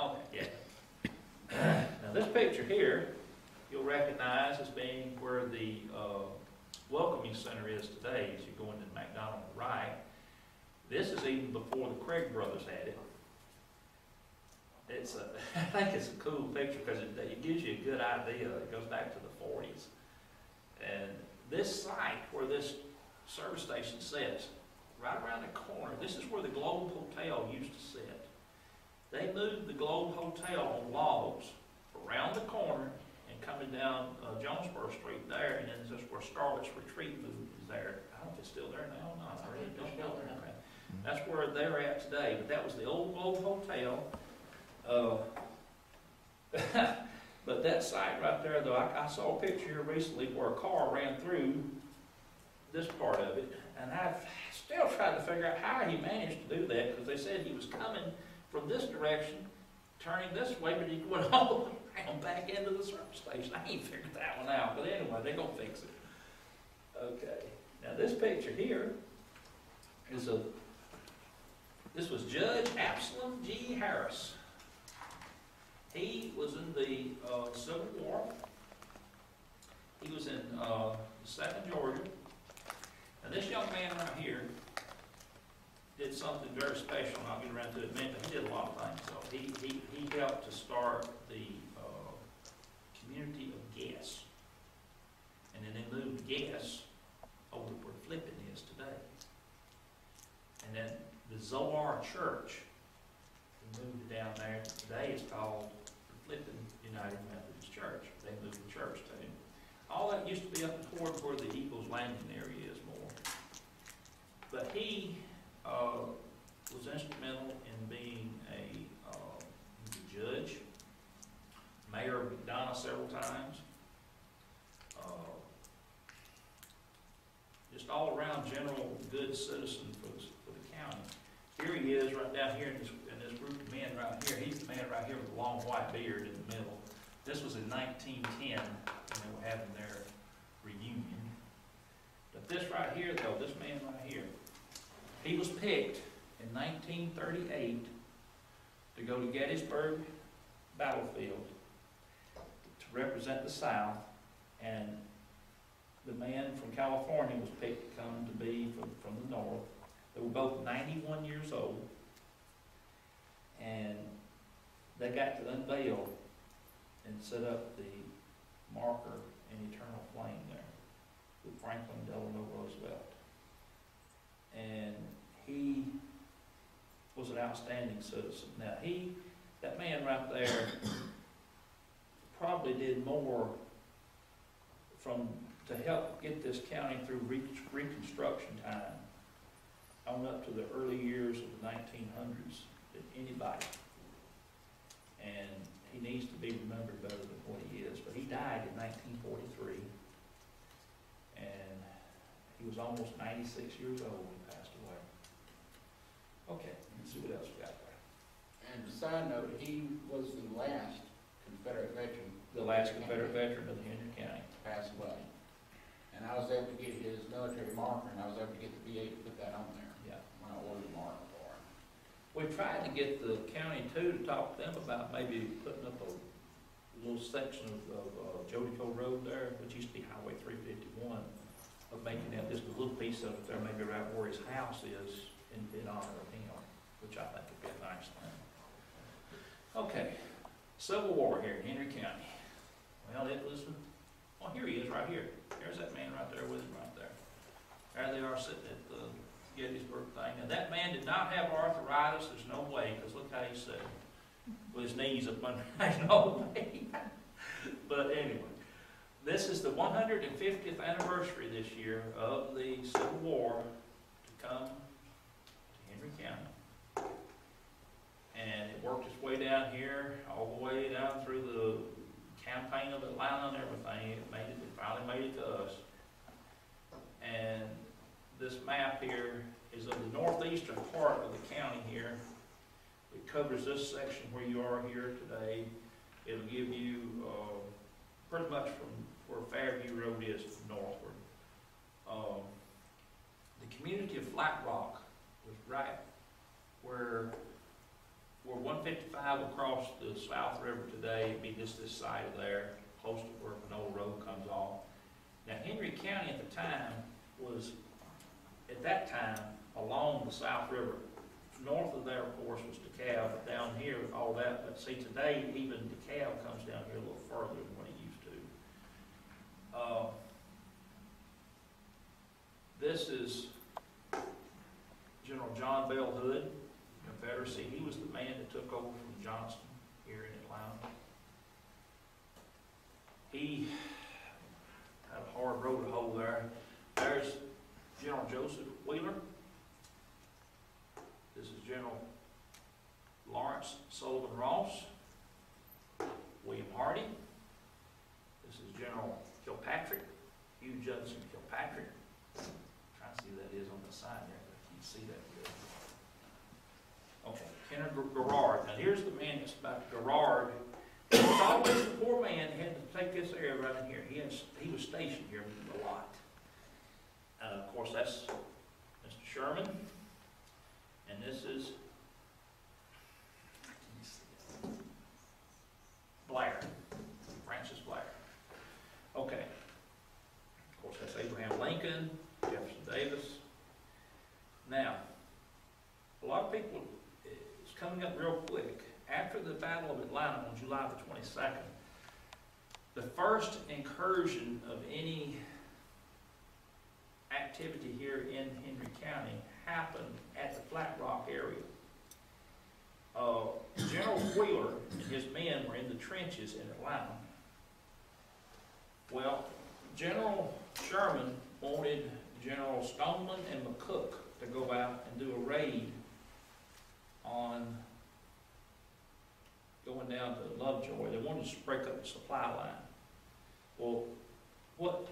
Okay, yeah. Now this picture here, you'll recognize as being where the welcoming center is today as you go into McDonald on the right. This is even before the Craig brothers had it. It's I think it's a cool picture because it gives you a good idea. It goes back to the 40s. And this site where this service station sits, right around the corner, this is where the Globe Hotel used to sit. They moved the Globe Hotel on logs around the corner and coming down Jonesboro Street there, and then this is where Scarlett's Retreat moved is there. I don't know if it's still there now or not. I really don't know. Okay. That's where they're at today, but that was the old Globe Hotel. But that site right there, though, I saw a picture here recently where a car ran through this part of it, and I've still tried to figure out how he managed to do that, because they said he was coming from this direction, turning this way, but he went all the way around back into the service station. I ain't figured that one out, but anyway, they're going to fix it. Okay, now this picture here is this was Judge Absalom G. Harris. He was in the Civil War. He was in the 2nd Georgia. Now this young man right here did something very special, and I'll get around to it in a minute. He did a lot of things. So he helped to start the community of Guess. And then they moved Guess over where Flippin is today. And then the Zoar Church, they moved it down there. Today it's called the Flippin United Methodist Church. They moved the church to used to be up toward where the Eagles Landing area is more. But he was instrumental in being he was a judge, mayor of McDonough several times, just all around general good citizen for the county. Here he is right down here in this group of men right here. He's the man right here with the long white beard in the middle. This was in 1910 when they were having their reunion. But this right here though, this man right here, he was picked in 1938 to go to Gettysburg battlefield to represent the South, and the man from California was picked to come to be from the North. They were both 91 years old, and they got to unveil and set up the marker in eternal flame there with Franklin Delano Roosevelt. And he was an outstanding citizen. Now that man right there probably did more to help get this county through Reconstruction time on up to the early years of the 1900s than anybody. And he needs to be remembered better than what he is. But he died in 1943, and he was almost 96 years old when he passed away. Okay, let's see what else we got there. And a side note, he was the last Confederate veteran. The last Confederate veteran of Henry County. Passed away. And I was able to get his military marker, and I was able to get the VA to put that on there. Yeah. When I ordered the marker for him. We tried to get the county too to talk to them about maybe putting up a little section of Jodico Road there, which used to be Highway 351, of making that just a little piece of it there, maybe right where his house is, in honor of him, which I think would be a nice thing. Okay, Civil War here in Henry County. Well, it was, oh, here he is right here. There's that man right there with him right there. There they are sitting at the Gettysburg thing. And that man did not have arthritis. There's no way, because look how he's sitting with his knees up under. There's no way. But anyway, this is the 150th anniversary this year of the Civil War to come to Henry County. And it worked its way down here, all the way down through the campaign of Atlanta and everything. It finally made it to us. And this map here is of the northeastern part of the county here. It covers this section where you are here today. It'll give you pretty much from where Fairview Road is northward. The community of Flat Rock was right where 155 will cross the South River today. It'd be just this side of there, close to where Panola Road comes off. Now, Henry County at the time was, at that time, along the South River. North of there, of course, was DeKalb, but down here, all that. But see, today, even DeKalb comes down here a little further than what it used to. This is General John Bell Hood, Confederacy. He was the man that took over from Johnston here in Atlanta. He had a hard road to hoe there. There's General Joseph Wheeler. This is General Lawrence Sullivan Ross. William Hardy. This is General Kilpatrick. Hugh Judson Kilpatrick. Trying to see who that is on the side there, but I can't see that good. Okay, Kenneth Garrard. Now here's the man that's about Garrard. He was always the poor man that had to take this area right in here. He was stationed here a lot. Of course, that's Mr. Sherman. And this is Blair, Francis Blair. Okay. Of course, that's Abraham Lincoln, Jefferson Davis. Now, a lot of people, it's coming up real quick. After the Battle of Atlanta on July the 22nd, the first incursion of any activity here in Henry County happened at the Flat Rock area. General Wheeler and his men were in the trenches in Atlanta. Well, General Sherman wanted General Stoneman and McCook to go out and do a raid on going down to Lovejoy. They wanted to break up the supply line. Well, what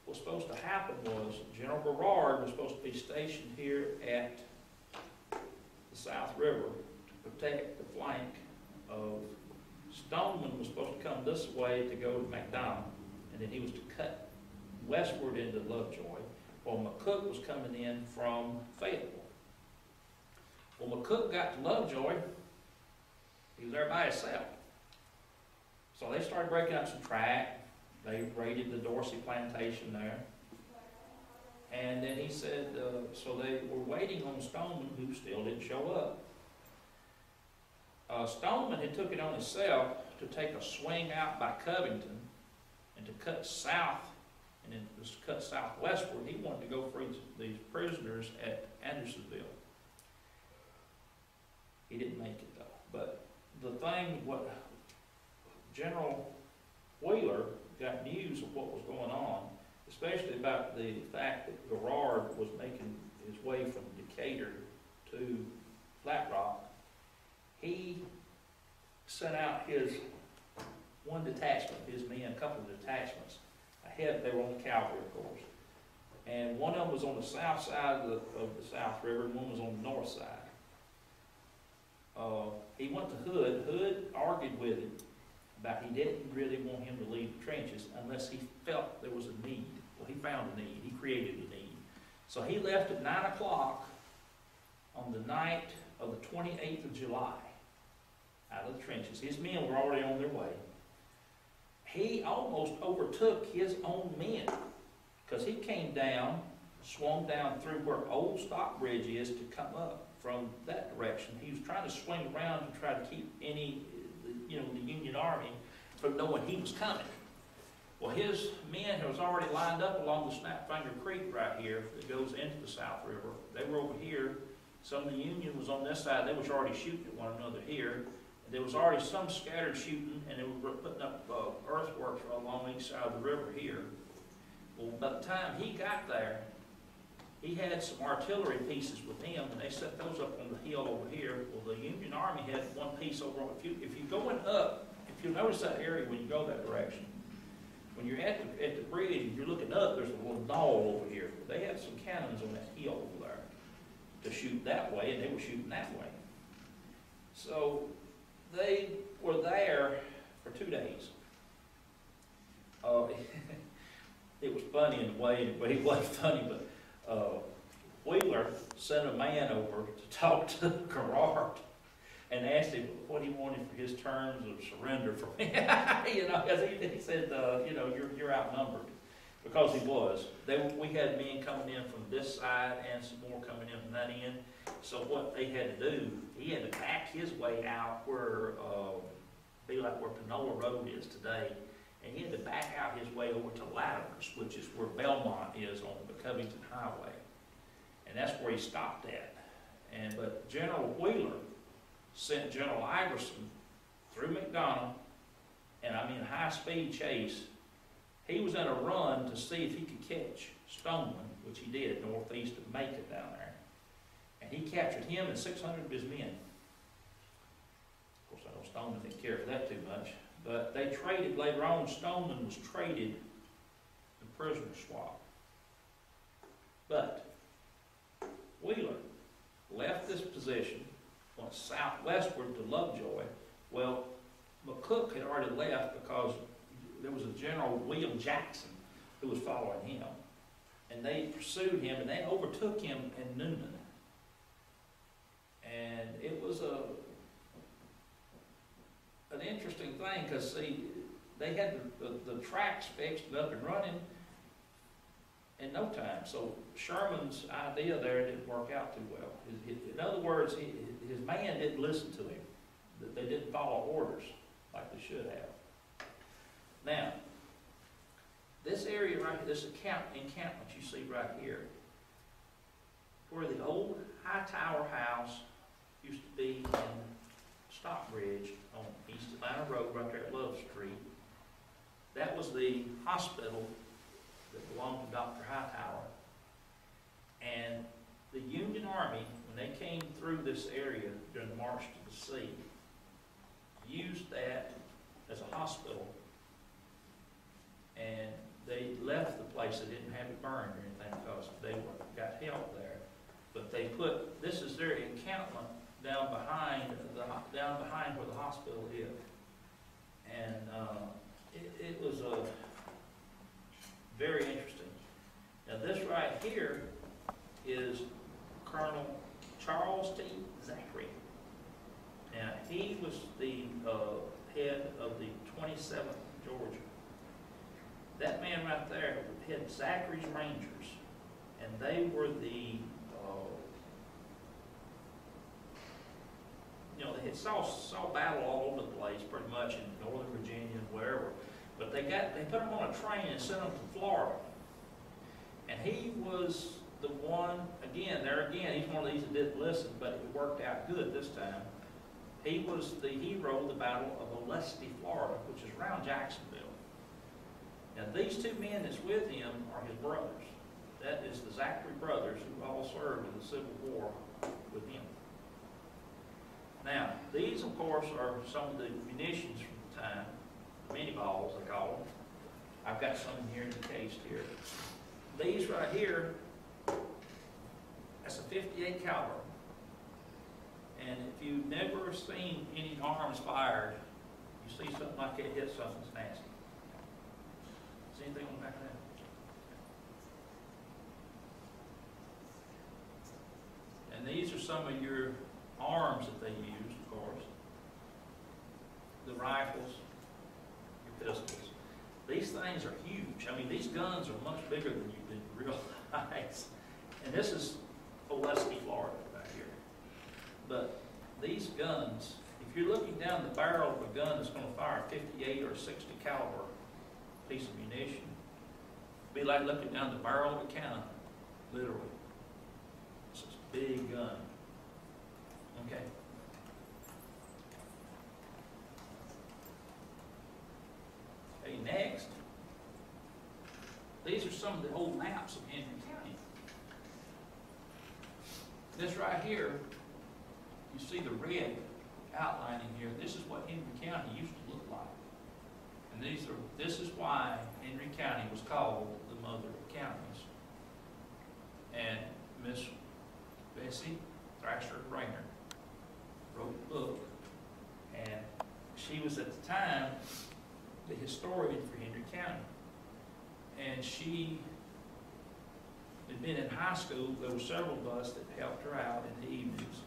was supposed to happen was General Berard was supposed to be stationed here at the South River to protect the flank of Stoneman. Was supposed to come this way to go to McDonald, and then he was to cut westward into Lovejoy, while McCook was coming in from Fayetteville. Well, McCook got to Lovejoy, he was there by himself. So they started breaking up some track. They raided the Dorsey plantation there. And then he said, so they were waiting on Stoneman, who still didn't show up. Stoneman had took it on himself to take a swing out by Covington and to cut south, and then just cut southwestward. He wanted to go free these prisoners at Andersonville. He didn't make it though. But the thing, what General Wheeler got news of what was going on, especially about the fact that Garrard was making his way from Decatur to Flat Rock. He sent out his one detachment, his men, a couple of detachments ahead. They were on the cavalry, of course, and one of them was on the south side of the South River, and one was on the north side. He went to Hood. Hood argued with him about he didn't really want him to leave the trenches unless he felt there was a need. Well, he found a need. He created a need. So he left at 9 o'clock on the night of the 28th of July out of the trenches. His men were already on their way. He almost overtook his own men because he came down, swung down through where Old Stockbridge is to come up from that direction. He was trying to swing around to try to keep any, the Union Army from knowing he was coming. Well, his men was already lined up along the Snapfinger Creek right here that goes into the South River. They were over here. Some of the Union was on this side. They was already shooting at one another here. There was already some scattered shooting, and they were putting up earthworks along each side of the river here. Well, by the time he got there, he had some artillery pieces with him, and they set those up on the hill over here. Well, the Union Army had one piece over on. If you're going up, if you notice that area when you go that direction, when you're at the bridge and you're looking up, there's a little knoll over here. They had some cannons on that hill over there to shoot that way, and they were shooting that way. So they were there for 2 days. It was funny in a way, but it wasn't funny, but Wheeler sent a man over to talk to Garrard and asked him what he wanted for his terms of surrender from him. Because he said, you're outnumbered, because he was. We had men coming in from this side and some more coming in from that end. So what they had to do, he had to back his way out where, be like where Panola Road is today, and he had to back out his way over to Latimer's, which is where Belmont is on the Covington Highway. And that's where he stopped at. But General Wheeler sent General Iverson through McDonald, and high-speed chase. He was in a run to see if he could catch Stoneman, which he did, northeast of Macon down there. And he captured him and 600 of his men. Of course, I know Stoneman didn't care for that too much. But they traded, later on, Stoneman was traded in prisoner swap. But Wheeler left this position, went southwestward to Lovejoy. Well, McCook had already left because there was a General William Jackson who was following him. And they pursued him, and they overtook him in Newnan. And it was an interesting thing, because see, they had the tracks fixed and up and running in no time. So Sherman's idea there didn't work out too well. In other words, his man didn't listen to him. They didn't follow orders like they should have. Now, this area right here, this encampment you see right here, where the old high tower house used to be in Stockbridge on East Atlanta Road right there at Love Street. That was the hospital that belonged to Dr. Hightower. And the Union Army, when they came through this area during the March to the Sea, used that as a hospital, and they left the place. They didn't have it burned or anything because they got help there. But they put, this is their encampment down behind where the hospital is. And it was very interesting. Now this right here is Colonel Charles T. Zachary. Now he was the head of the 27th Georgia. That man right there had Zachary's Rangers, and they were the they had saw battle all over the place, pretty much in Northern Virginia and wherever. But they put him on a train and sent him to Florida. And he was the one, again, he's one of these that didn't listen, but it worked out good this time. He was the hero of the Battle of Olustee, Florida, which is around Jacksonville. Now these two men that's with him are his brothers. That is the Zachary brothers who all served in the Civil War with him. Now, these, of course, are some of the munitions from the time, the mini balls, they call them. I've got some here in the case here. These right here, that's a 58 caliber. And if you've never seen any arms fired, you see something like that hit, something's nasty. See anything on the back of that? And these are some of your arms that they used, of course. The rifles, your pistols. These things are huge. I mean, these guns are much bigger than you did realize. And this is Olustee, Florida, right here. But these guns, if you're looking down the barrel of a gun that's going to fire a 58 or 60 caliber piece of munition, it'd be like looking down the barrel of a cannon, literally. It's a big gun. Okay. Okay, next. These are some of the old maps of Henry County. This right here, you see the red outlining here. This is what Henry County used to look like. And this is why Henry County was called the mother of counties. And Miss Bessie Thrasher Rayner wrote a book, and she was at the time the historian for Henry County. And she had been in high school. There were several of us that helped her out in the evenings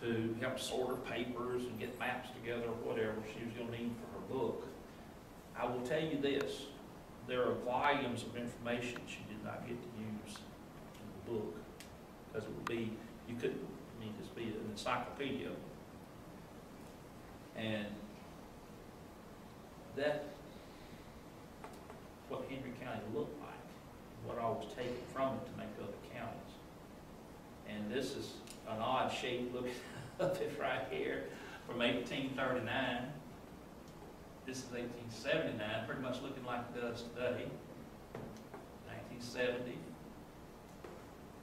to help sort her papers and get maps together or whatever she was going to need for her book. I will tell you this, there are volumes of information she did not get to use in the book, because it would be, you couldn't, just be an encyclopedia. And that, what Henry County looked like, what all was taken from it to make other counties. And this is an odd shape look of it right here from 1839. This is 1879, pretty much looking like it does today. 1970.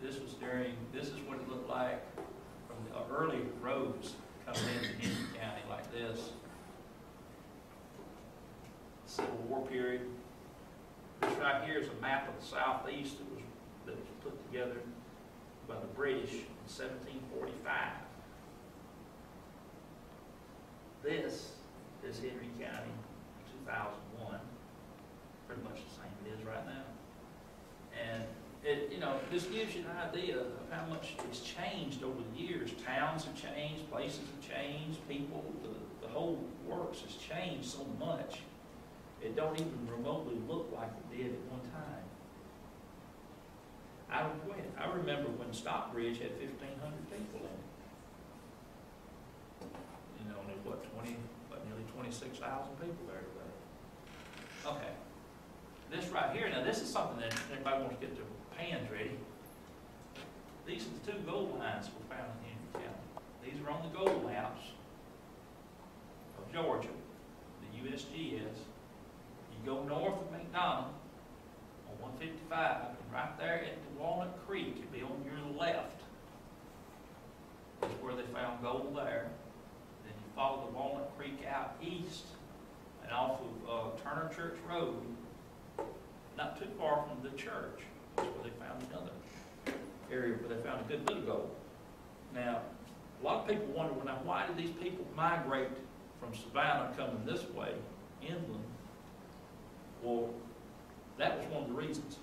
This is what it looked like from the early roads coming into Henry County like this. Civil War period. This right here is a map of the Southeast that was put together by the British in 1745. This is Henry County in 2001. Pretty much the same it is right now. And it, this gives you an idea of how much it's changed over the years. Towns have changed, places have changed, people, the whole works has changed so much. It don't even remotely look like it did at one time. I remember when Stockbridge had 1,500 people in it. And there's nearly 26,000 people there today. Okay. This right here, now this is something that everybody wants to get their pans ready. These are the two gold mines that were found in Henry County. These are on the gold maps of Georgia, the USGS. You go north of McDonough on on 155, and right there at the Walnut Creek, it'd be on your left, is where they found gold there. Then you follow the Walnut Creek out east and off of Turner Church Road, not too far from the church. That's where they found another area where they found a good bit of gold. Now, a lot of people wonder, well, now why did these people migrate from Savannah coming this way, inland? Well, that was one of the reasons.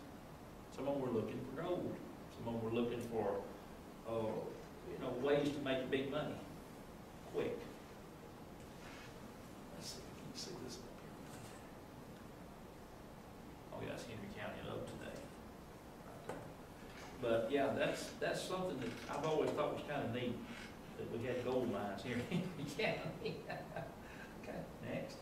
Some of them were looking for gold. Some of them were looking for, ways to make big money, quick. Let's see, can you see this up here? Oh yeah, it's Henry County up today. But yeah, that's something that I've always thought was kind of neat, that we had gold mines here in Henry County. Okay, next.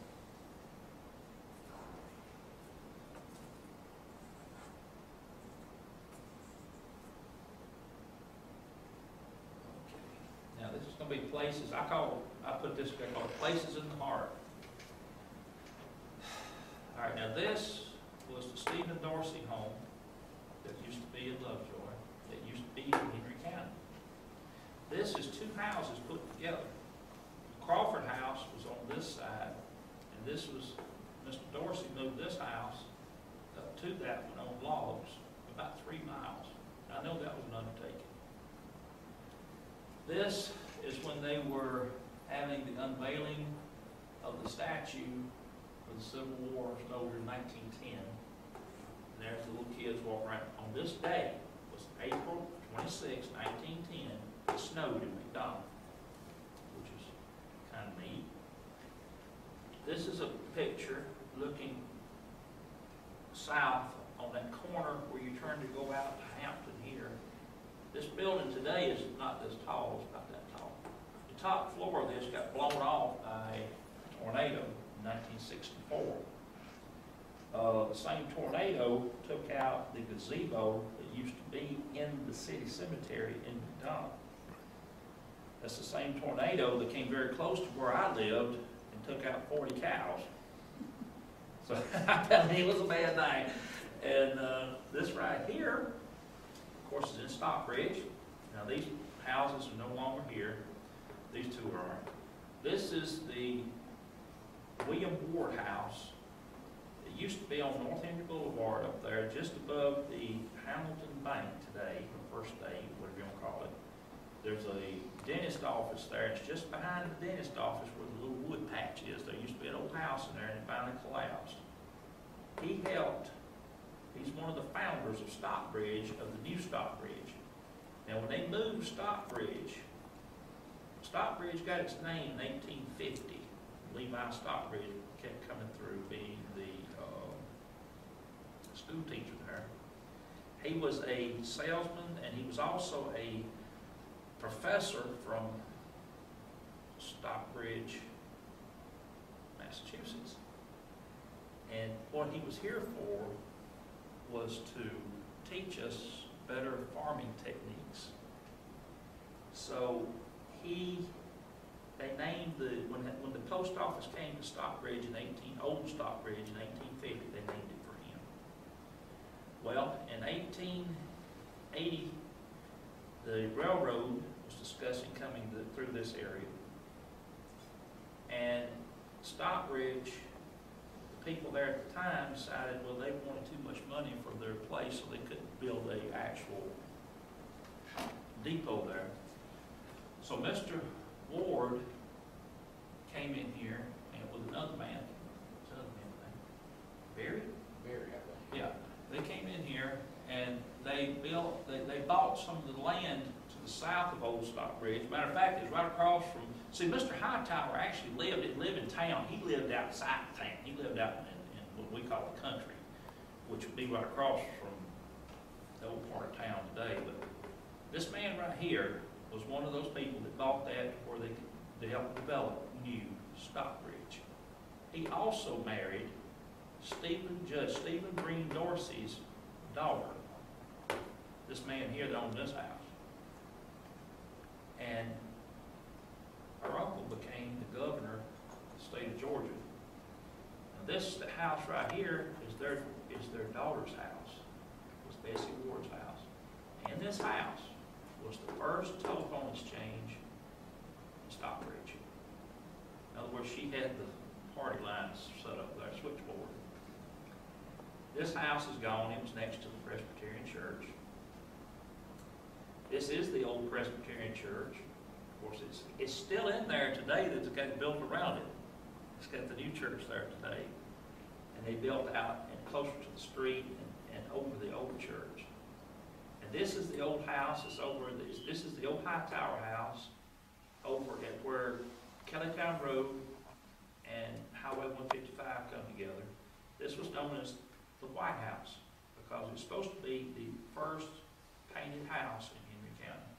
Now this is going to be places, I put this, I call it places in the heart. All right, now this was the Stephen Dorsey home that used to be in Lovejoy, that used to be in Henry County. This is two houses put together. The Crawford house was on this side, and this was, Mr. Dorsey moved this house up to that one on logs, about 3 miles. I know that was an undertaking. This is when they were having the unveiling of the statue for the Civil War over in 1910. And there's the little kids walking around. On this day, was April 26, 1910, it snowed in McDonald, which is kind of neat. This is a picture looking south on that corner where you turn to go out to Hampton here. This building today is not this tall, it's about that tall. The top floor of this got blown off by a tornado in 1964. The same tornado took out the gazebo that used to be in the city cemetery in McDonald. That's the same tornado that came very close to where I lived and took out 40 cows. So I tell you, it was a bad night. And this right here, of course, is in Stockbridge. Now these houses are no longer here. These two are. This is the William Ward house. It used to be on North Henry Boulevard up there, just above the Hamilton Bank today, or First State, whatever you want to call it. There's a dentist office there. It's just behind the dentist office where the little wood patch is. There used to be an old house in there, and it finally collapsed. He helped. He's one of the founders of Stockbridge, of the new Stockbridge. Now, when they moved Stockbridge got its name in 1850. Levi Stockbridge kept coming through, being the school teacher there. He was a salesman, and he was also a professor from Stockbridge, Massachusetts. And what he was here for was to teach us better farming techniques. So they named when the post office came to Stockbridge Old Stockbridge in 1850, they named it for him. Well, in 1880, the railroad was discussing coming through this area. And Stockbridge, the people there at the time decided, well, they wanted too much money for their place, so they couldn't build an actual depot there. So Mr. Ward came in here, and with another man, Barry? Very, I think. Yeah, they came in here and they bought some of the land to the south of Old Stockbridge. Matter of fact, it's right across from, see, Mr. Hightower actually didn't live in town. He lived outside of town. He lived out in what we call the country, which would be right across from the old part of town today. But this man right here was one of those people that bought that where they helped develop new Stockbridge. He also married Judge Stephen Green Dorsey's daughter. This man here that owned this house. And her uncle became the governor of the state of Georgia. And this house right here is their daughter's house. Bessie Ward's house. In this house was the first telephone exchange in Stockbridge. In other words, she had the party lines set up there, switchboard. This house is gone. It was next to the Presbyterian church. This is the old Presbyterian church. Of course, it's still in there today. That's got built around it. It's got the new church there today. And they built out and closer to the street and over the old church. And this is the old house. It's over this is the old High Tower house over at where Kellytown Road and Highway 155 come together. This was known as the White House because it's supposed to be the first painted house in Henry County.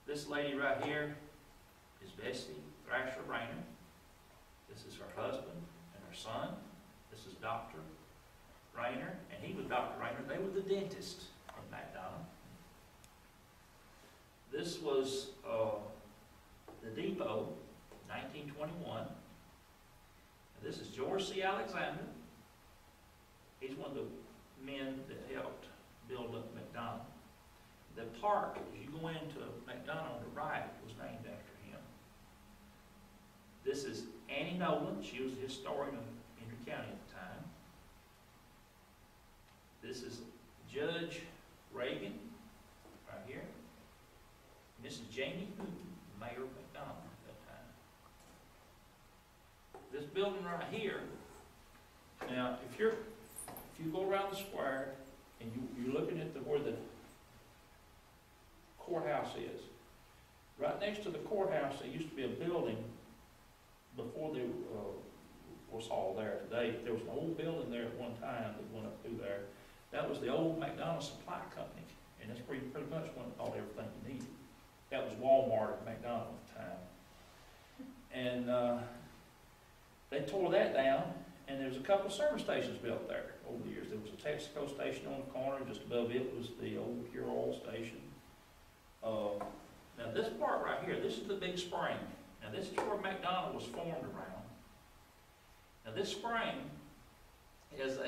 This lady right here is Bessie Thrasher Rayner. This is her husband and her son. This is Dr. Rayner, and he was Dr. Rayner. They were the dentist in McDonough. This was the depot, 1921. And this is George C. Alexander. He's one of the men that helped build up McDonough. The park, as you go into McDonough on the right, was named after him. This is Annie Nolan. She was the historian of Henry County at the time. This is Judge Reagan, right here. And this is Jamie Hooten, mayor of McDonough at that time. This building right here, now if you go around the square and you're looking at where the courthouse is, right next to the courthouse there used to be a building before there was all there today. There was an old building there at one time that went up through there. That was the old McDonough Supply Company, and that's pretty much when all everything you needed. That was Walmart at McDonough at the time. And they tore that down, and there was a couple of service stations built there over the years. There was a Texaco station on the corner. Just above it was the old Pure Oil station. Now this part right here, this is the big spring. Now this is where McDonough was formed around. Now this spring is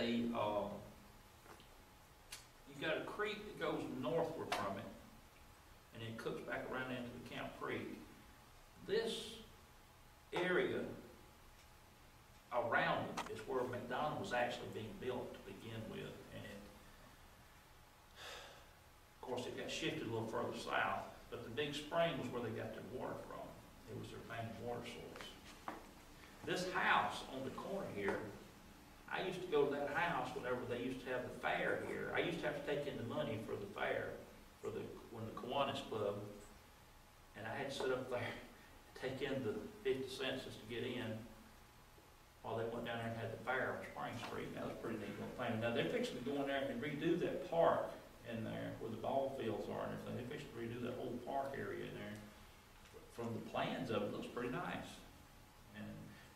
you got a creek that goes northward from it, and it cooks back around into the Camp Creek. This area around it is where McDonough was actually being built to begin with, and of course it got shifted a little further south, but the big spring was where they got their water from. It was their main water source. This house on the corner here, I used to go to that house whenever they used to have the fair here. I used to have to take in the money for the fair, when the Kiwanis Club, and I had to sit up there, take in the 50 cents just to get in, while they went down there and had the fair on Spring Street. That was a pretty neat little thing. Now they're fixing to go in there and redo that park in there where the ball fields are and everything. They're fixing to redo that whole park area in there. From the plans of it, looks pretty nice. And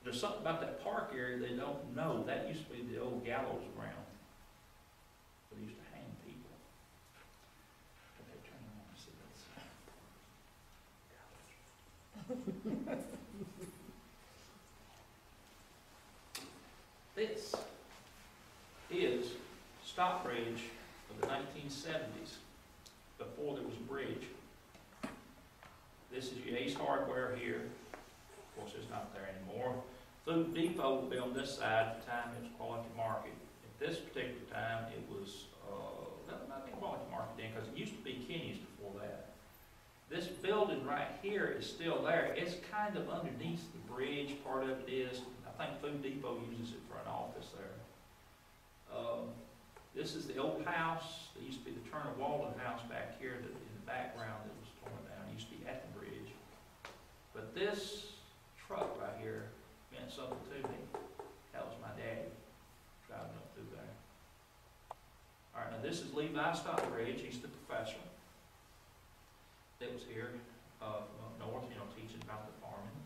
there's something about that park area they don't know. That used to be the old gallows ground where they used to hang people. Okay, turn around and see this. This is Stockbridge of the 1970s, before there was a bridge. This is your Ace Hardware here. Of course, it's not there anymore. Food Depot will be on this side. At the time, it was Quality Market. At this particular time, it was, that might be Quality Market then, because it used to be Kenny's before that. This building right here is still there. It's kind of underneath the bridge. Part of it is. I think Food Depot uses it for an office there. This is the old house. There used to be the Turner Walden house back here in the background that was torn down. It used to be at the bridge. But this truck right here meant something to me. That was my daddy driving up through there. All right, now this is Levi Stockbridge. He's the professor that was here from up north, teaching about the farming.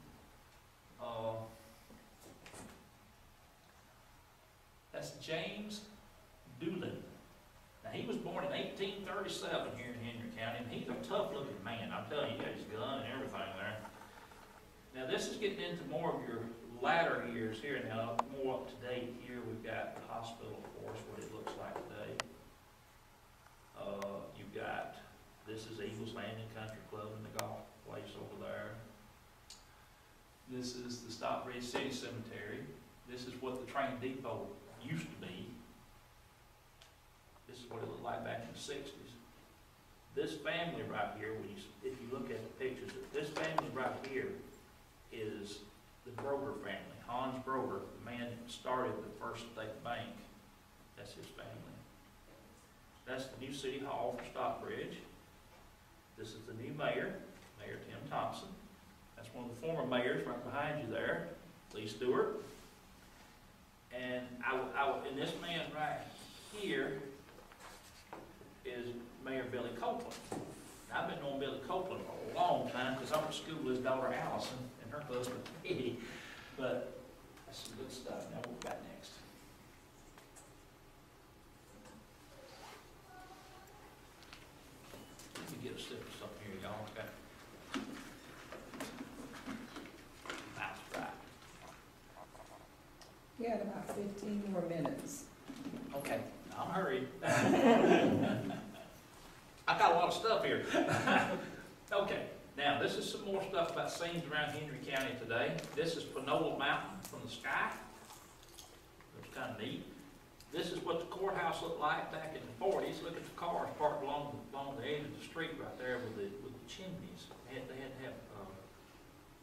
That's James Doolin. Now he was born in 1837 here in Henry County, and he's a tough-looking man. I'm telling you, he got his gun and everything there. Now this is getting into more of your latter years here now, more up to date here. We've got the hospital, of course, what it looks like today. You've got, this is Eagles Landing Country Club and the golf place over there. This is the Stockbridge City Cemetery. This is what the train depot used to be. This is what it looked like back in the 60s. This family right here, if you look at the pictures, this family right here is the Broger family. Hans Broger, the man that started the First State Bank. That's his family. That's the new City Hall for Stockbridge. This is the new mayor, Mayor Tim Thompson. That's one of the former mayors right behind you there, Lee Stewart. And and this man right here is Mayor Billy Copeland. Now, I've been knowing Billy Copeland for a long time because I went to school with his daughter Allison and her husband Eddie. But that's some good stuff. Now, what we got next? Let me get a sip of something here, y'all. Okay. Nice try. We had about 15 more minutes. Okay, I'm hurried. I got a lot of stuff here. Okay, now this is some more stuff about scenes around Henry County today. This is Panola Mountain from the sky. Looks kind of neat. This is what the courthouse looked like back in the 40s. Look at the cars parked along the edge of the street right there with the chimneys. They had to have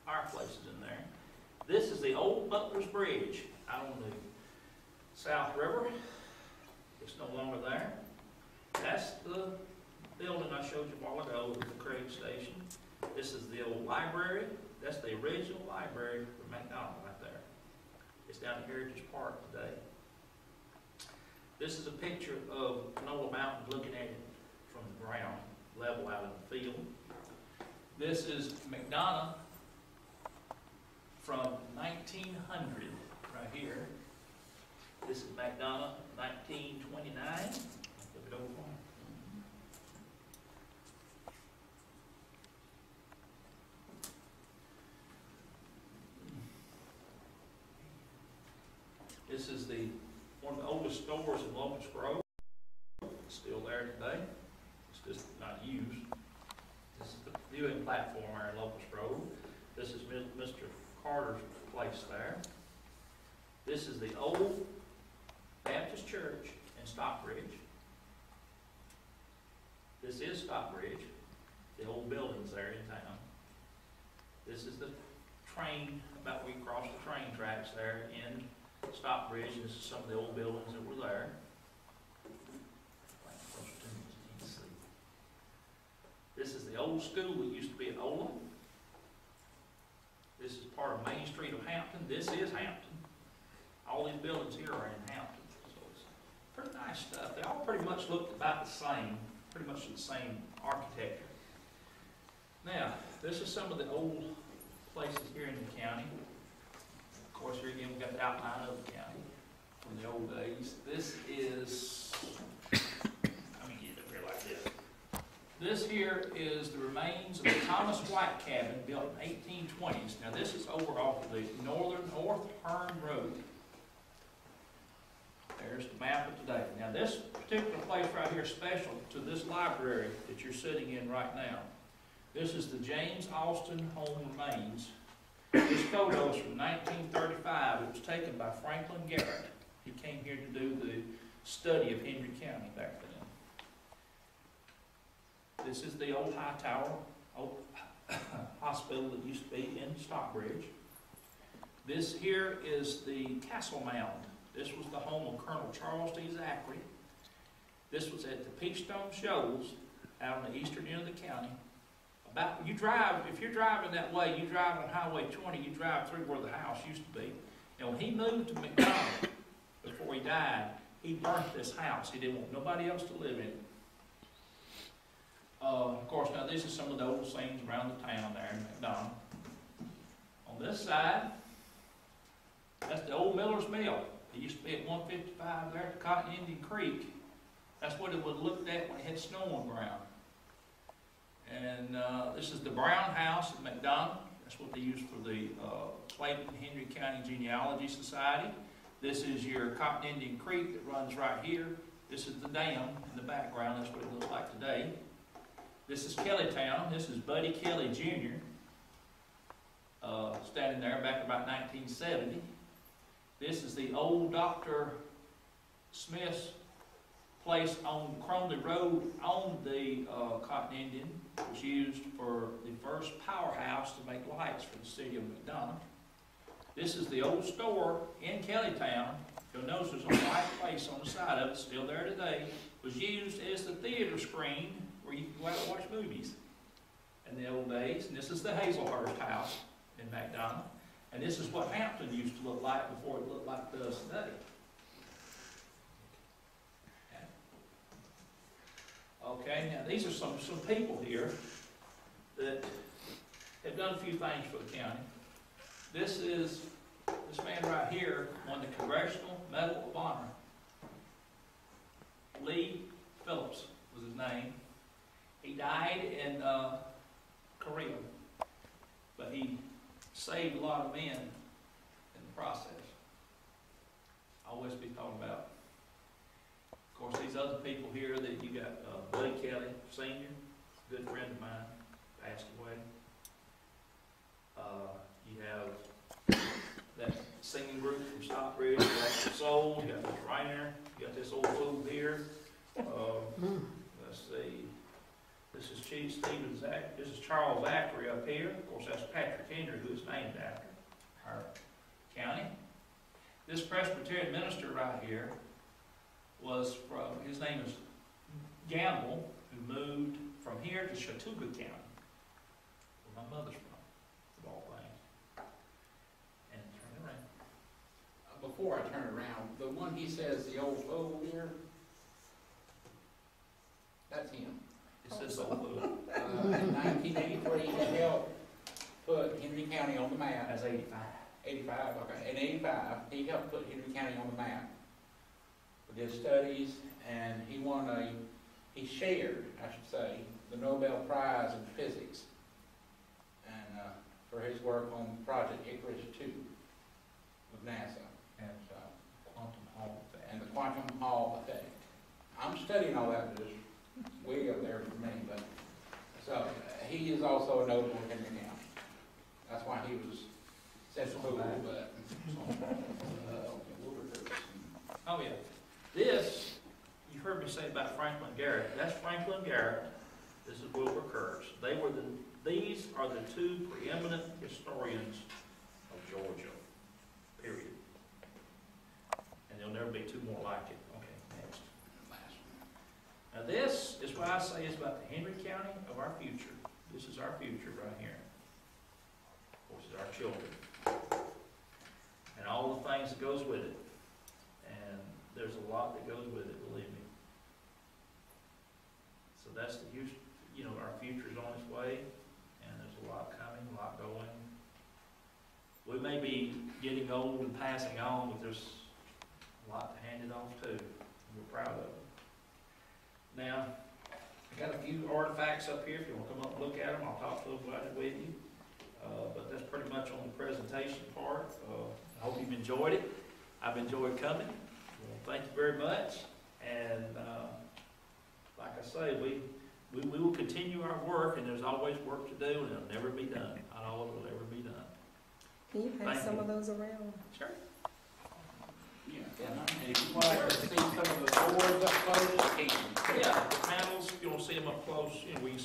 fireplaces in there. This is the old Butler's Bridge out on the South River. It's no longer there. That's the building I showed you a while ago with the Craig Station. This is the old library. That's the original library for McDonald right there. It's down at Heritage Park today. This is a picture of Panola Mountain looking at it from the ground, level out in the field. This is McDonough from 1900 right here. This is McDonough, 1929. Flip it over for me. This is one of the oldest stores in Locust Grove. It's still there today. It's just not used. This is the viewing platform there in Locust Grove. This is Mr. Carter's place there. This is the old Baptist Church in Stockbridge. This is Stockbridge, the old buildings there in town. This is the train, about where you cross the train tracks there in Stockbridge. This is some of the old buildings that were there. This is the old school that used to be at Ola. This is part of Main Street of Hampton. This is Hampton. All these buildings here are in Hampton. So it's pretty nice stuff. They all pretty much look about the same, pretty much the same architecture. Now, this is some of the old places here in the county. Of course, here again, we've got the outline of the county from the old days. This is, let me get it up here like this. This here is the remains of the Thomas White cabin built in 1820s. Now, this is over off of the North Hearn Road. There's the map of today. Now, this particular place right here is special to this library that you're sitting in right now. This is the James Austin Home Remains. This photo is from 1935. It was taken by Franklin Garrett. He came here to do the study of Henry County back then. This is the old High Tower, old hospital that used to be in Stockbridge. This here is the Castle Mound. This was the home of Colonel Charles D. Zachary. This was at the Peachstone Shoals out on the eastern end of the county. If you're driving that way, you drive on Highway 20, you drive through where the house used to be. And when he moved to McDonald, before he died, he burnt this house. He didn't want nobody else to live in it. Of course, now this is some of the old scenes around the town there in McDonald. On this side, that's the old Miller's Mill. It used to be at 155 there at Cotton Indian Creek. That's what it would have looked at when it had snow on the ground. And this is the Brown House at McDonald. That's what they used for the Clayton Henry County Genealogy Society. This is your Cotton Indian Creek that runs right here. This is the dam in the background. That's what it looks like today. This is Kellytown. This is Buddy Kelly Jr. Standing there back about 1970. This is the old Dr. Smith's place on Cromley Road on the Cotton Indian. It was used for the first powerhouse to make lights for the city of McDonough. This is the old store in Kellytown. You'll notice there's a white place on the side of it, still there today. It was used as the theater screen where you could go out and watch movies in the old days. And this is the Hazelhurst house in McDonough. And this is what Hampton used to look like before it looked like it does today. Okay, now these are some people here that have done a few things for the county. This man right here won the Congressional Medal of Honor. Lee Phillips was his name. He died in Korea, but he saved a lot of men in the process. I'll always be talking about. Of course, these other people here that you got, Buddy Kelly Sr., a good friend of mine, passed away. You have that singing group from Stockbridge, you got Soul, you got Mr. Reiner, you got this old fool here. Let's see. This is Chief Stephen Zach. This is Charles Zachary up here. Of course, that's Patrick Henry, who is named after our county. This Presbyterian minister right here was from, his name is Gamble, who moved from here to Chattooga County, where my mother's from, of all things. And turn it around. Before I turn around, the one he says, the old fool here, that's him. It says old fool. In 1983, he helped put Henry County on the map. That's 85. 85, okay. In 85, he helped put Henry County on the map. We did studies, and he shared, I should say, the Nobel Prize in Physics, and for his work on Project Icarus II with NASA. And So, quantum Hall effect. and the quantum Hall effect. I'm studying all that, but it's way up there for me, but, so, he is also a notable Henry County. That's why he was such a fool, but, Oh yeah. This, you heard me say about Franklin Garrett. That's Franklin Garrett. This is Wilbur Kurtz. These are the two preeminent historians of Georgia, period. And there'll never be two more like it. Okay, next. last one. Now this is what I say is about the Henry County of our future. This is our future right here. Of course, it's our children. And all the things that goes with it. And there's a lot that goes with it, believe me. So that's the huge, our future's on its way, and there's a lot coming, a lot going. We may be getting old and passing on, but there's a lot to hand it off to, and we're proud of it. Now, I got a few artifacts up here. If you want to come up and look at them, I'll talk to them about it with you. But that's pretty much on the presentation part. I hope you've enjoyed it. I've enjoyed coming. Well, thank you very much. And like I say, we will continue our work, and there's always work to do, and it'll never be done. Not all of it will ever be done. Can you pass Thank some you. of those around? Sure. Yeah, and if you want to see some of the boards up close, you can. Yeah, the panels, if you want to see them up close, we can